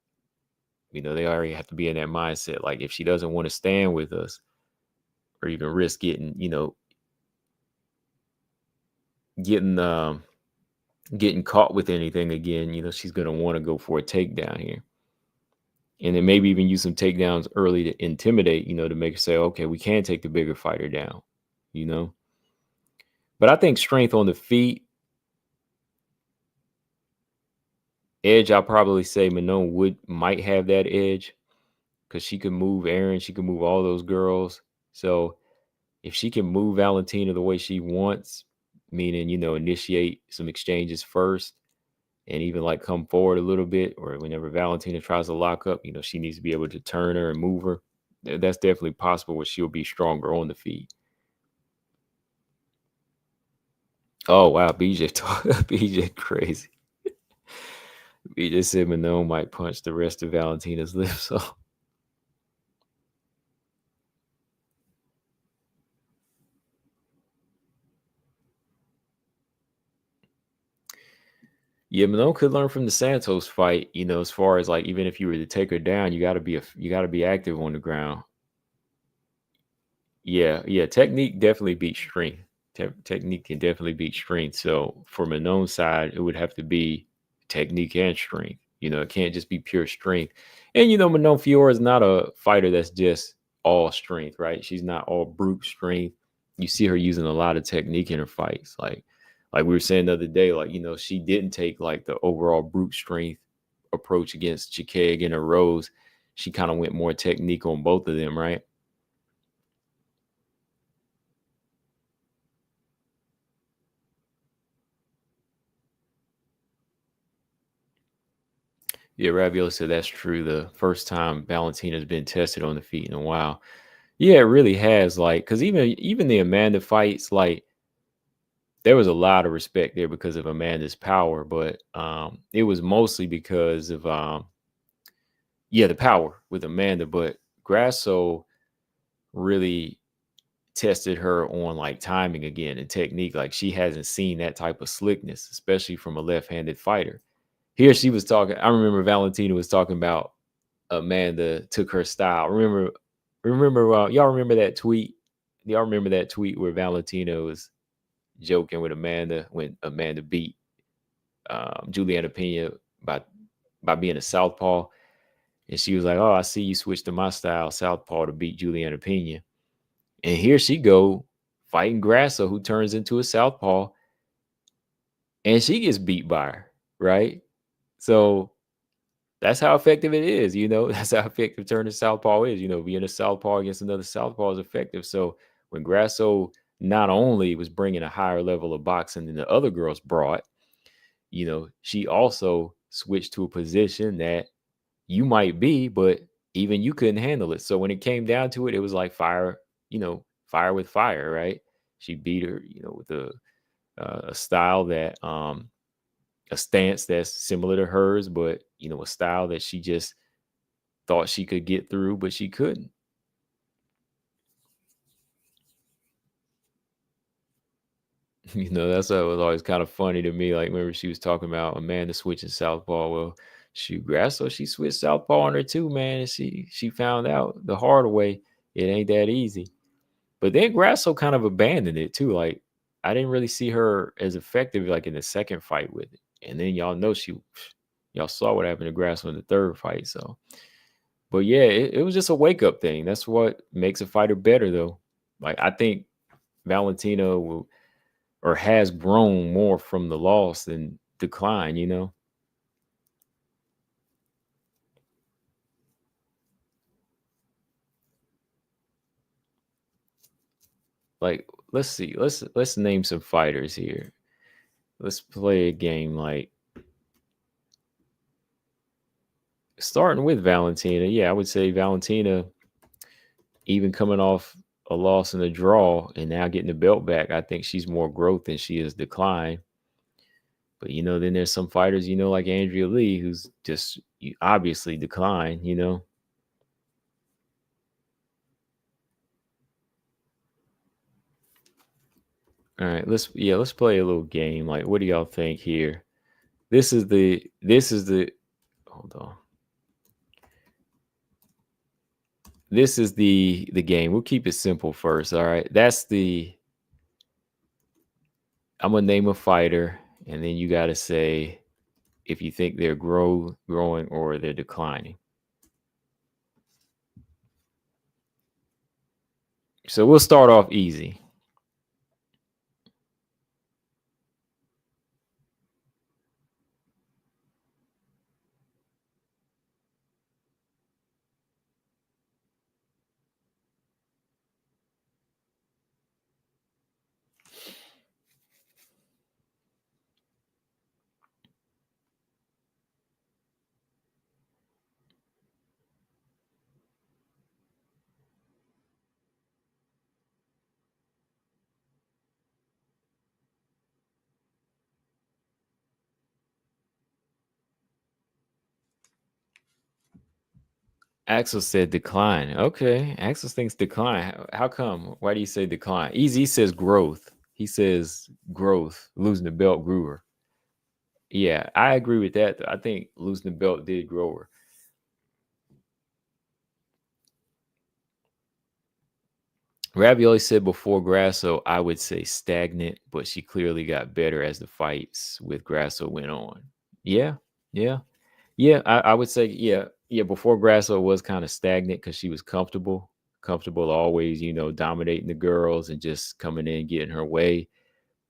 They already have to be in that mindset. Like, if she doesn't want to stand with us or even risk getting caught with anything again, she's going to want to go for a takedown here. And then maybe even use some takedowns early to intimidate, to make her say, okay, we can take the bigger fighter down, But I think strength on the feet Edge, I'll probably say Manon might have that edge because she can move Aaron, she can move all those girls. So if she can move Valentina the way she wants, meaning, initiate some exchanges first and even like come forward a little bit, or whenever Valentina tries to lock up, she needs to be able to turn her and move her. That's definitely possible where she'll be stronger on the feet. Oh, wow. BJ crazy. BJ said Manon might punch the rest of Valentina's lips off. Yeah, Malone could learn from the Santos fight. As far as like even if you were to take her down, you got to be active on the ground. Yeah. Technique definitely beats strength. Technique can definitely beat strength. So for Manon's side, it would have to be technique and strength. It can't just be pure strength. And Manon Fiora is not a fighter that's just all strength, right? She's not all brute strength. You see her using a lot of technique in her fights. Like we were saying the other day, like, she didn't take like the overall brute strength approach against Chikeg and Rose. She kind of went more technique on both of them, right? Yeah, Ravioli said that's true. The first time Valentina's been tested on the feet in a while. Yeah, it really has. Like, because even the Amanda fights, like, there was a lot of respect there because of Amanda's power, but it was mostly because of the power with Amanda. But Grasso really tested her on like timing again and technique. Like she hasn't seen that type of slickness, especially from a left-handed fighter. Here she was talking. I remember Valentina was talking about Amanda took her style. Y'all remember that tweet? Y'all remember that tweet where Valentina was joking with Amanda when Amanda beat Juliana Pena by being a southpaw, and she was like, "Oh, I see you switched to my style, southpaw, to beat Juliana Pena." And here she go fighting Grasso, who turns into a southpaw, and she gets beat by her, right? So that's how effective it is, That's how effective turning southpaw is. Being a southpaw against another southpaw is effective. So when Grasso not only was bringing a higher level of boxing than the other girls brought, she also switched to a position that you might be, but even you couldn't handle it. So when it came down to it, it was like fire, fire with fire, right? She beat her, with a style that a stance that's similar to hers, but a style that she just thought she could get through, but she couldn't. That's what was always kind of funny to me. Like, remember she was talking about Amanda switching southpaw. Well, shoot, Grasso, she switched southpaw on her too, man. And she found out the hard way it ain't that easy. But then Grasso kind of abandoned it too. Like, I didn't really see her as effective like in the second fight with it. And then y'all saw what happened to Grasso in the third fight. So, but yeah, it was just a wake up thing. That's what makes a fighter better, though. Like, I think Valentina will or has grown more from the loss than decline. Like, let's see. Let's name some fighters here. Let's play a game like starting with Valentina. Yeah, I would say Valentina, even coming off a loss and a draw and now getting the belt back, I think she's more growth than she is decline. But then there's some fighters, like Andrea Lee, who's just obviously decline. All right, let's play a little game. Like, what do y'all think here? This is the hold on. This is the game. We'll keep it simple first. All right. I'm gonna name a fighter, and then you gotta say if you think they're growing or they're declining. So we'll start off easy. Axel said decline. Okay. Axel thinks decline. How come? Why do you say decline? Easy says growth. He says growth. Losing the belt grew her. Yeah, I agree with that. I think losing the belt did grow her. Ravioli said before Grasso, I would say stagnant, but she clearly got better as the fights with Grasso went on. Yeah, yeah, yeah. I would say, yeah. Before Grasso was kind of stagnant because she was comfortable always, dominating the girls and just coming in getting her way.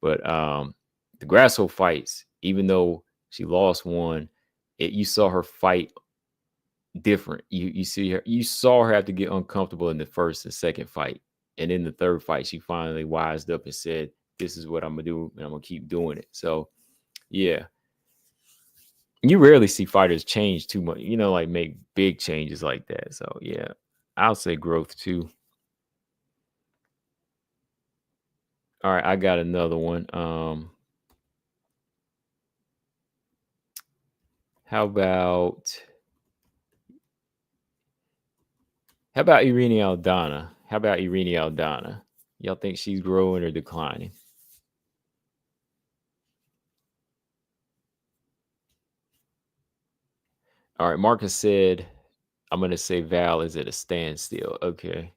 But the Grasso fights, even though she lost one, you saw her fight different. You saw her have to get uncomfortable in the first and second fight. And in the third fight, she finally wised up and said, this is what I'm gonna do, and I'm gonna keep doing it. So yeah. You rarely see fighters change too much, like make big changes like that. So yeah, I'll say growth too. All right, I got another one. How about Irene Aldana? How about Irene Aldana? Y'all think she's growing or declining? All right, Marcus said, I'm gonna say Val is at a standstill. Okay.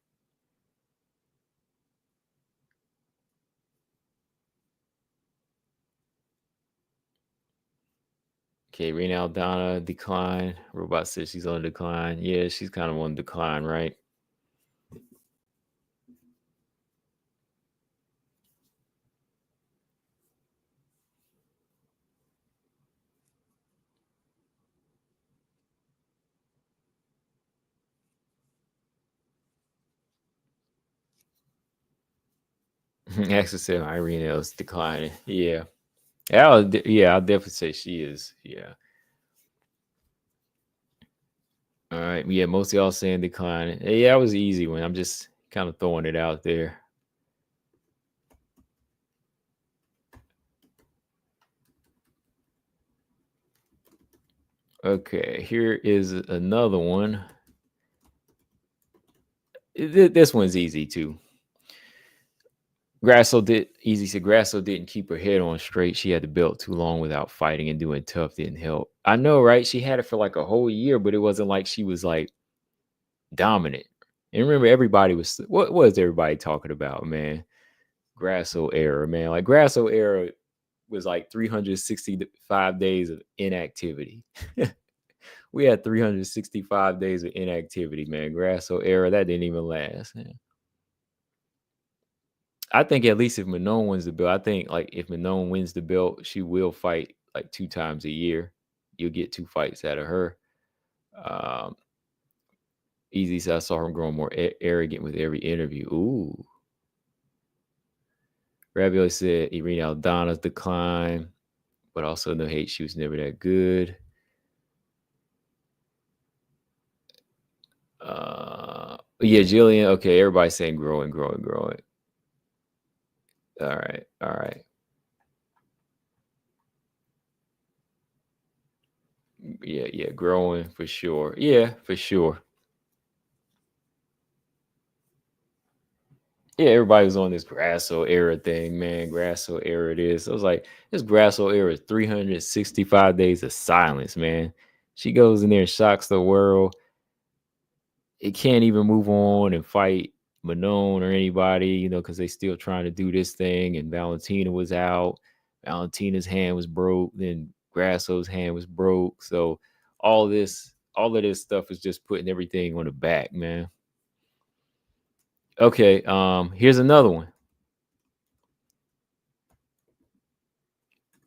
Okay, Irene Aldana decline. Robot says she's on decline. Yeah, she's kind of on decline, right? Actually said Irene is declining. Yeah. I'll definitely say she is. Yeah. All right. Yeah, most of y'all saying declining. Yeah, that was an easy one. I'm just kind of throwing it out there. Okay, here is another one. This one's easy too. Grasso didn't keep her head on straight. She had the belt too long without fighting, and doing tough didn't help. I know, right? She had it for like a whole year, but it wasn't like she was like dominant. And remember, what was everybody talking about, man? Grasso era, man. Like Grasso era was like 365 days of inactivity. We had 365 days of inactivity, man. Grasso era, that didn't even last. Man. I think at least if Manon wins the belt, I think like if Manon wins the belt, she will fight like 2 times a year. You'll get 2 fights out of her. Um, Easy said I saw her growing more arrogant with every interview. Ooh. Ravioli said Irene Aldana's decline, but also no hate. She was never that good. Yeah, Jillian. Okay, everybody's saying growing. All right. Yeah, growing for sure. Yeah, for sure. Yeah, everybody was on this Grasso era thing, man. Grasso era it is. I was like, this Grasso era is 365 days of silence, man. She goes in there and shocks the world. It can't even move on and fight Manon or anybody, because they still trying to do this thing. And Valentina was out. Valentina's hand was broke. Then Grasso's hand was broke. So all of this stuff is just putting everything on the back, man. Okay, here's another one.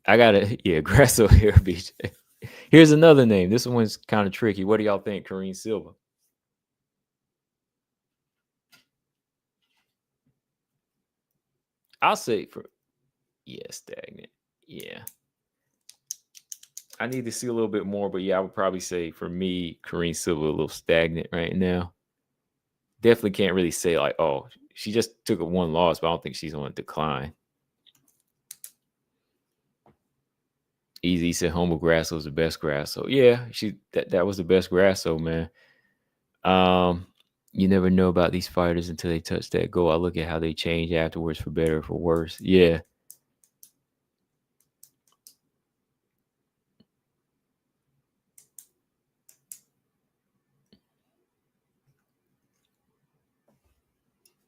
I gotta, yeah, Grasso here, BJ. Here's another name. This one's kind of tricky. What do y'all think, Kareem Silva? I'll say stagnant. Yeah. I need to see a little bit more, but yeah, I would probably say for me, Kareem Silva a little stagnant right now. Definitely can't really say like, oh, she just took a one loss, but I don't think she's on a decline. Easy said Homo Grasso was the best Grasso. Yeah, that was the best Grasso, man. You never know about these fighters until they touch that goal. I look at how they change afterwards for better or for worse. Yeah.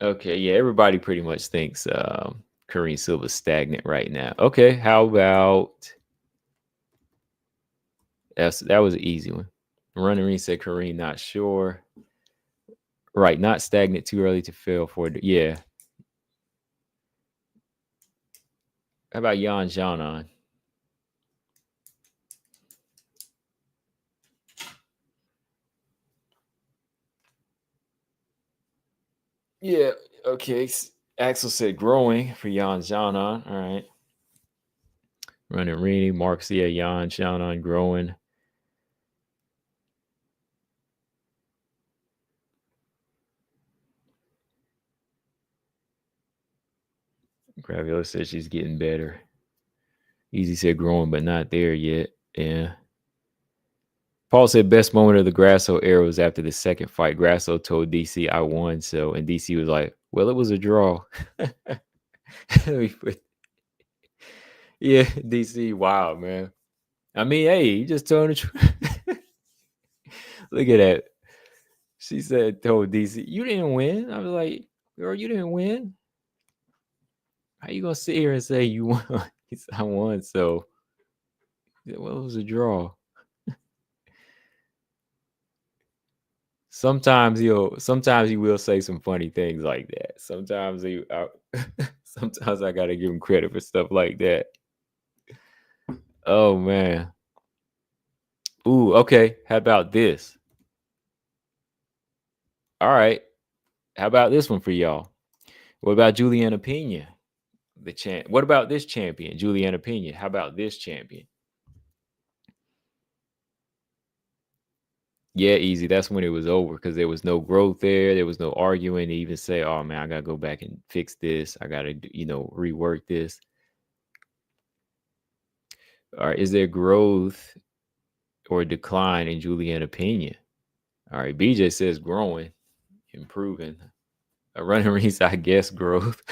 Okay, yeah, everybody pretty much thinks Kareem Silva's stagnant right now. Okay, how about that was an easy one. Running Ring said Kareem, not sure. Right, not stagnant, too early to fail for it. Yeah. How about Jan Janon? Yeah, okay. Axel said growing for Jan Janon. All right. Running Rini, Mark Sia, Jan Janon growing. Graviola said she's getting better. Easy said growing, but not there yet. Yeah. Paul said best moment of the Grasso era was after the second fight. Grasso told DC I won, so and DC was like, "Well, it was a draw." Yeah, DC, wow, man. I mean, hey, you just told the truth. Look at that. She said, told DC, you didn't win. I was like, girl, you didn't win. How you gonna sit here and say you won? He said, I won, so well, it was a draw. Sometimes he will say some funny things like that. Sometimes I gotta give him credit for stuff like that. Oh man. Ooh, okay. How about this? All right. How about this one for y'all? What about Juliana Pena? The champ. What about this champion, Juliana Pena? How about this champion? Yeah, easy. That's when it was over because there was no growth there. There was no arguing to even say, "Oh man, I gotta go back and fix this. I gotta, rework this." All right, is there growth or decline in Juliana Pena? All right, BJ says growing, improving. A running race, I guess, growth.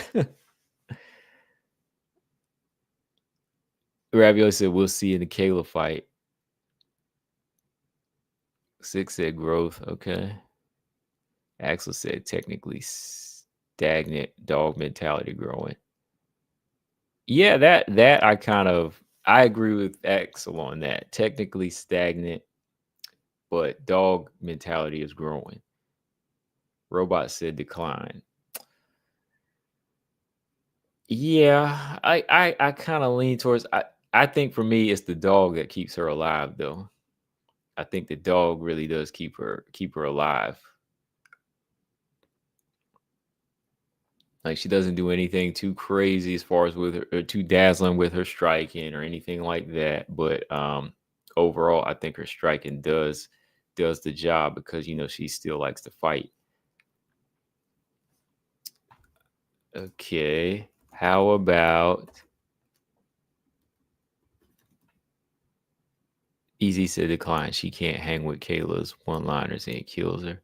Ravioli said we'll see in the Kayla fight. Six said growth. Okay. Axel said technically stagnant dog mentality growing. Yeah, that I agree with Axel on that. Technically stagnant, but dog mentality is growing. Robot said decline. Yeah, I kind of lean towards I think for me it's the dog that keeps her alive though. I think the dog really does keep her alive. Like she doesn't do anything too crazy as far as with her or too dazzling with her striking or anything like that. But overall, I think her striking does the job because she still likes to fight. Okay. How about Easy said decline? She can't hang with Kayla's one-liners and it kills her.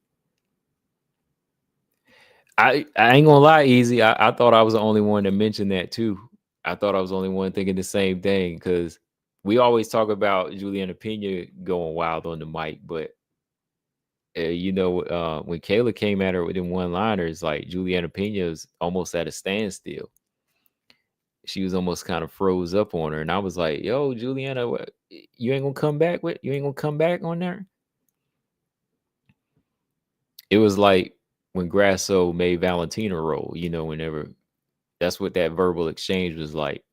I ain't gonna lie, Easy. I thought I was the only one to mention that too. I thought I was the only one thinking the same thing because we always talk about Juliana Pena going wild on the mic, but when Kayla came at her with them one-liners, like Juliana Pena was almost at a standstill. She was almost kind of froze up on her, and I was like, "Yo, Juliana, you ain't gonna come back with? You ain't gonna come back on there?" It was like when Grasso made Valentina roll. Whenever that's what that verbal exchange was like.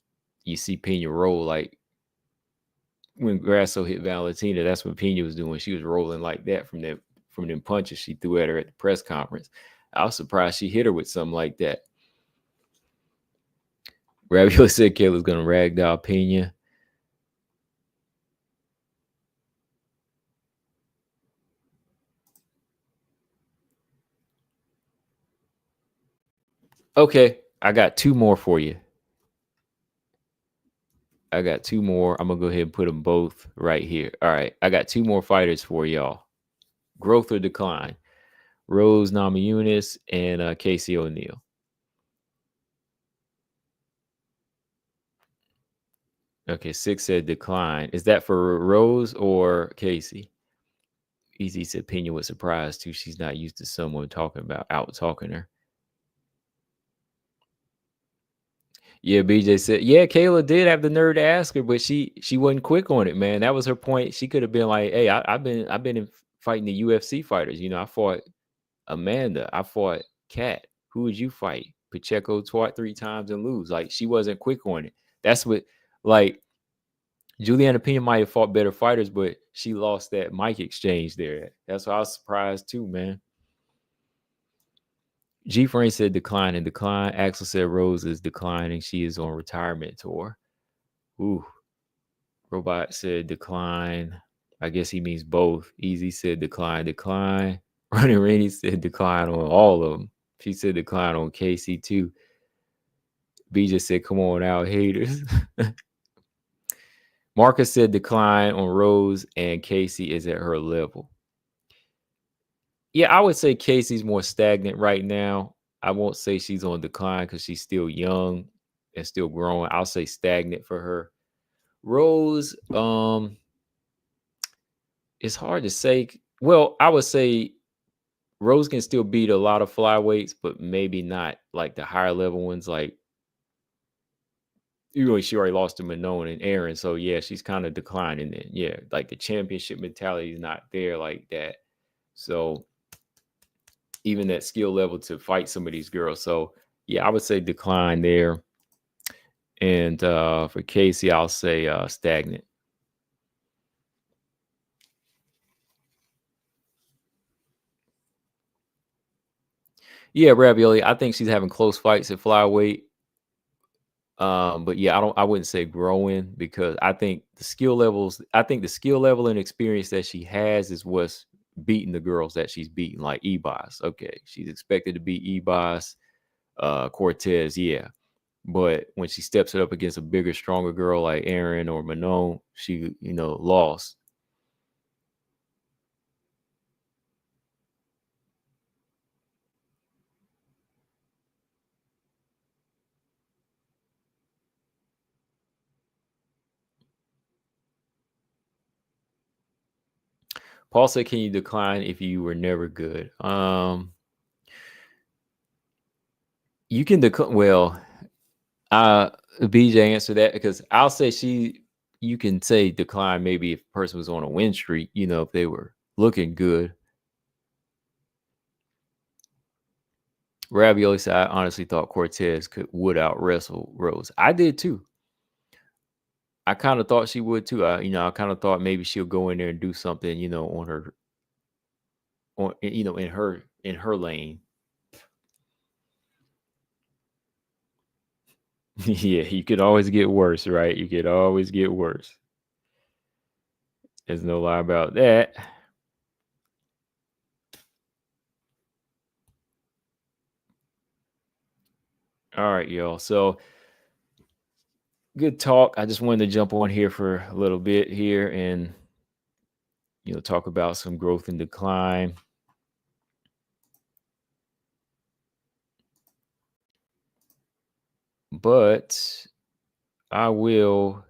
You see Pena roll like when Grasso hit Valentina. That's what Pena was doing. She was rolling like that from them punches she threw at her at the press conference. I was surprised she hit her with something like that. Ravioli said Kayla's gonna ragdoll Pena. Okay, I got two more for you. I got two more. I'm gonna go ahead and put them both right here. All right, I got two more fighters for y'all. Growth or decline? Rose Namajunas, and Casey O'Neill. Okay, 6 said decline. Is that for Rose or Casey? Easy said Pena was surprised too. She's not used to someone talking about out talking her. Yeah, BJ said, yeah, Kayla did have the nerve to ask her, but she wasn't quick on it, man. That was her point. She could have been like, hey, I've been in fighting the UFC fighters. You know, I fought Amanda, I fought Kat. Who would you fight? Pacheco taught 3 times and lose. Like, she wasn't quick on it. That's what, like, Juliana Pena might have fought better fighters, but she lost that mic exchange there. That's why I was surprised too, man. G Frame said decline and decline. Axel said Rose is declining. She is on retirement tour. Ooh. Robot said decline. I guess he means both. Easy said decline. Running Rainy said decline on all of them. She said decline on Casey too. B just said, come on out, haters. Marcus said decline on Rose, and Casey is at her level. Yeah, I would say Casey's more stagnant right now. I won't say she's on decline because she's still young and still growing. I'll say stagnant for her. Rose, it's hard to say. Well, I would say Rose can still beat a lot of flyweights, but maybe not like the higher level ones. Like, she already lost to Manon and Aaron. So, yeah, she's kind of declining then. Yeah, like the championship mentality is not there like that. So, even that skill level to fight some of these girls. So, yeah, I would say decline there. And for Casey, I'll say stagnant. Yeah, Ravioli, I think she's having close fights at flyweight. But yeah, I wouldn't say growing because I think the skill level and experience that she has is what's beating the girls that she's beating, like Ebas. Okay, she's expected to beat Ebas, Cortez, yeah. But when she steps it up against a bigger, stronger girl like Aaron or Manon, she, lost. Paul said, can you decline if you were never good? You can decline. Well, BJ answered that because I'll say you can say decline maybe if a person was on a win streak, if they were looking good. Ravioli said, I honestly thought Cortez would out wrestle Rose. I did too. I kind of thought she would too. I kind of thought maybe she'll go in there and do something, on her, in her lane. Yeah, you could always get worse, right? You could always get worse. There's no lie about that. All right, y'all. So good talk. I just wanted to jump on here for a little bit here and talk about some growth and decline. But I will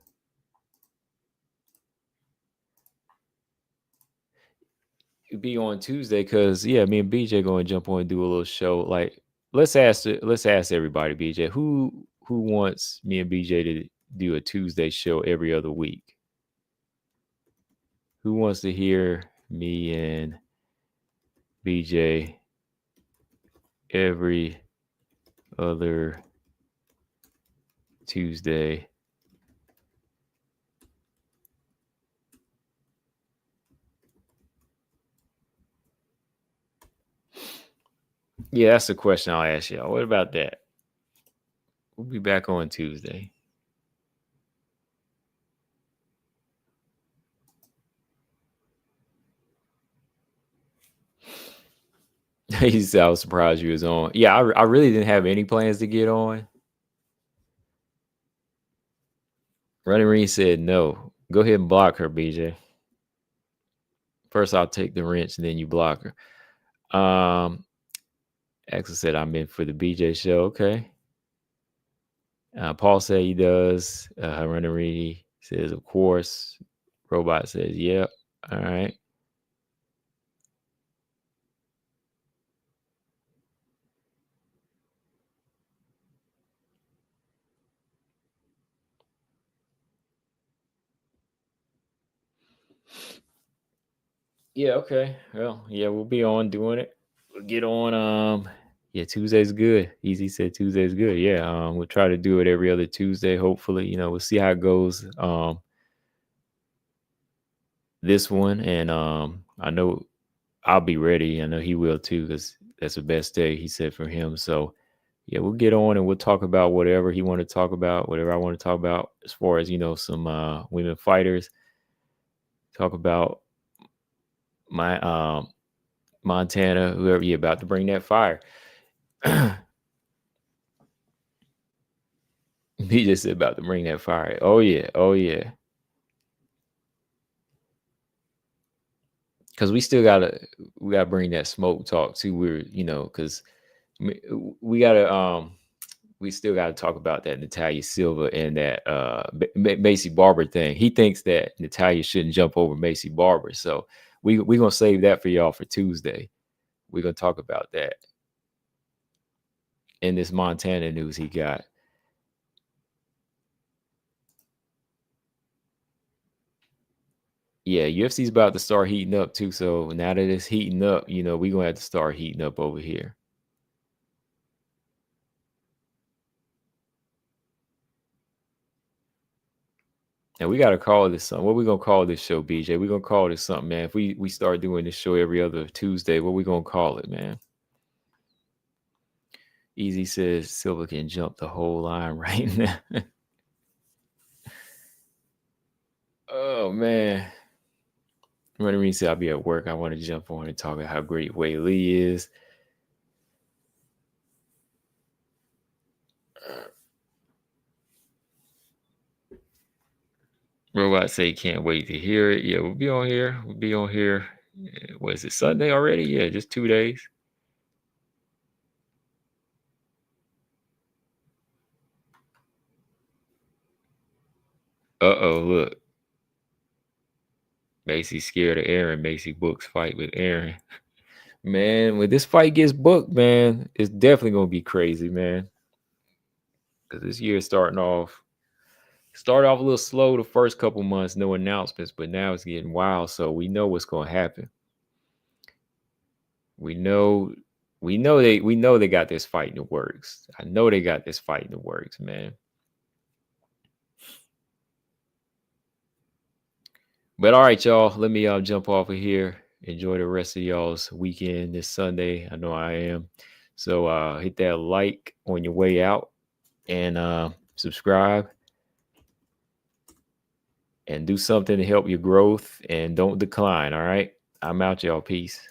be on Tuesday because me and BJ going to jump on and do a little show. Like, let's ask everybody, BJ, who wants me and BJ to do a Tuesday show every other week? Who wants to hear me and BJ every other Tuesday? Yeah, that's the question I'll ask y'all. What about that? We'll be back on Tuesday. He said, I was surprised you was on. Yeah, I really didn't have any plans to get on. Running Ring said no. Go ahead and block her, BJ. First, I'll take the wrench, and then you block her. Axel said I'm in for the BJ show. Okay. Paul said he does. Rennery says, of course. Robot says, yep. All right. Yeah, okay. Well, yeah, we'll be on doing it. We'll get on. Yeah, Tuesday's good. Easy said Tuesday's good. Yeah. We'll try to do it every other Tuesday. Hopefully, we'll see how it goes. This one, and I know I'll be ready. I know he will too, because that's the best day he said for him. So yeah, we'll get on and we'll talk about whatever he want to talk about, whatever I want to talk about, as far as some women fighters. Talk about my Montana, whoever you about to bring that fire. He just said about to bring that fire. Oh yeah, oh yeah. Because we gotta bring that smoke talk too. Because we gotta we still gotta talk about that Natalia Silva and that Macy Barber thing. He thinks that Natalia shouldn't jump over Macy Barber, so we gonna save that for y'all for Tuesday. We're gonna talk about that in this Montana news he got. Yeah, UFC's about to start heating up too. So now that it's heating up, we're gonna have to start heating up over here. And we gotta call this something. What we gonna call this show, BJ? We gonna call this something, man. If we start doing this show every other Tuesday, what we gonna call it, man? Easy says Silva can jump the whole line right now. Oh man. Running me said I'll be at work. I want to jump on and talk about how great Wei Lee is. Robot say can't wait to hear it. Yeah, we'll be on here. We'll be on here. What is it, Sunday already? Yeah, just 2 days. Uh-oh, look. Macy scared of Aaron. Macy books fight with Aaron. Man, when this fight gets booked, man, it's definitely gonna be crazy, man. Because this year started off a little slow the first couple months, no announcements, but now it's getting wild. So we know what's gonna happen. We know they got this fight in the works. I know they got this fight in the works, man. But all right, y'all. Let me jump off of here. Enjoy the rest of y'all's weekend this Sunday. I know I am. So hit that like on your way out and subscribe and do something to help your growth and don't decline. All right. I'm out, y'all. Peace.